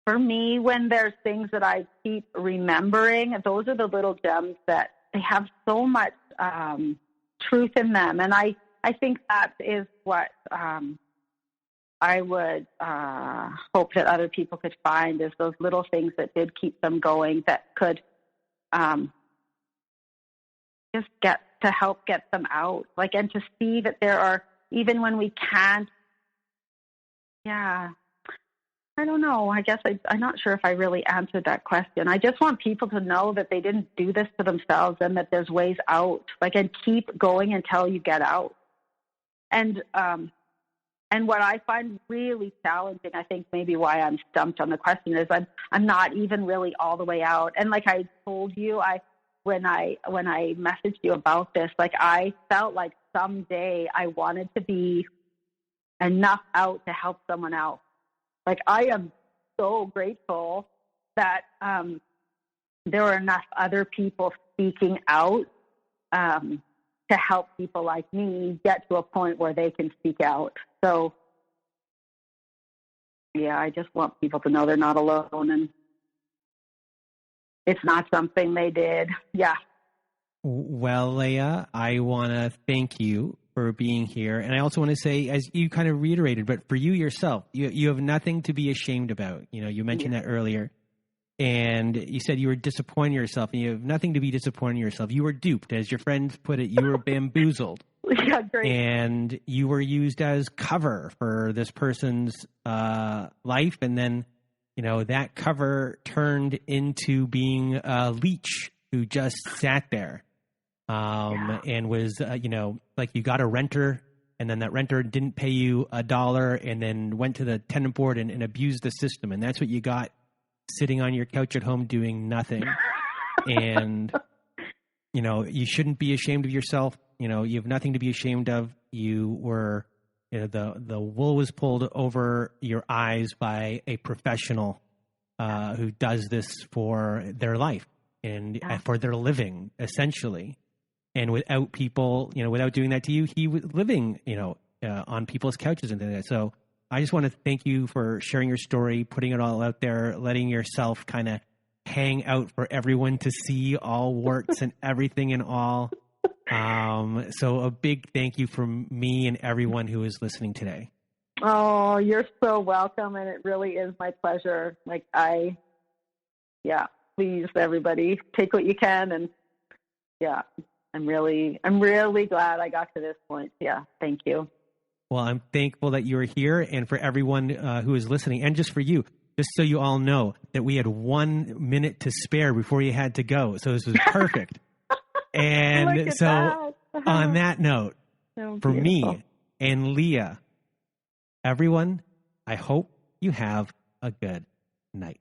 for me, when there's things that I keep remembering, those are the little gems that they have so much truth in them. And I think that is what I would hope that other people could find, is those little things that did keep them going, that could just help get them out. Like, and to see that there are, even when we can't, I don't know. I guess I'm not sure if I really answered that question. I just want people to know that they didn't do this to themselves, and that there's ways out. Like, and keep going until you get out. And what I find really challenging, I think maybe why I'm stumped on the question, is I'm not even really all the way out. And like I told you, when I messaged you about this, like, I felt like someday I wanted to be enough out to help someone else. Like, I am so grateful that there were enough other people speaking out to help people like me get to a point where they can speak out. So, I just want people to know they're not alone, and it's not something they did. Yeah. Well, Leah, I want to thank you for being here. And I also want to say, as you kind of reiterated, but for you yourself, you have nothing to be ashamed about. You mentioned that earlier. And you said you were disappointing yourself, and you have nothing to be disappointing yourself. You were duped. As your friends put it, you were bamboozled. Yeah, great. And you were used as cover for this person's life. And then, that cover turned into being a leech who just sat there and was, like you got a renter, and then that renter didn't pay you $1 and then went to the tenant board and abused the system. And that's what you got sitting on your couch at home doing nothing. And, you shouldn't be ashamed of yourself. You have nothing to be ashamed of. You were, the wool was pulled over your eyes by a professional who does this for their life and for their living, essentially. And without people, without doing that to you, he was living, on people's couches and things like that. So I just want to thank you for sharing your story, putting it all out there, letting yourself kind of hang out for everyone to see, all warts and everything and all. So a big thank you from me and everyone who is listening today. Oh, you're so welcome. And it really is my pleasure. Please, everybody, take what you can. And I'm really glad I got to this point. Yeah. Thank you. Well, I'm thankful that you are here, and for everyone who is listening, and just for you, just so you all know that we had 1 minute to spare before you had to go. So this was perfect. And so on that note, for me and Leah, everyone, I hope you have a good night.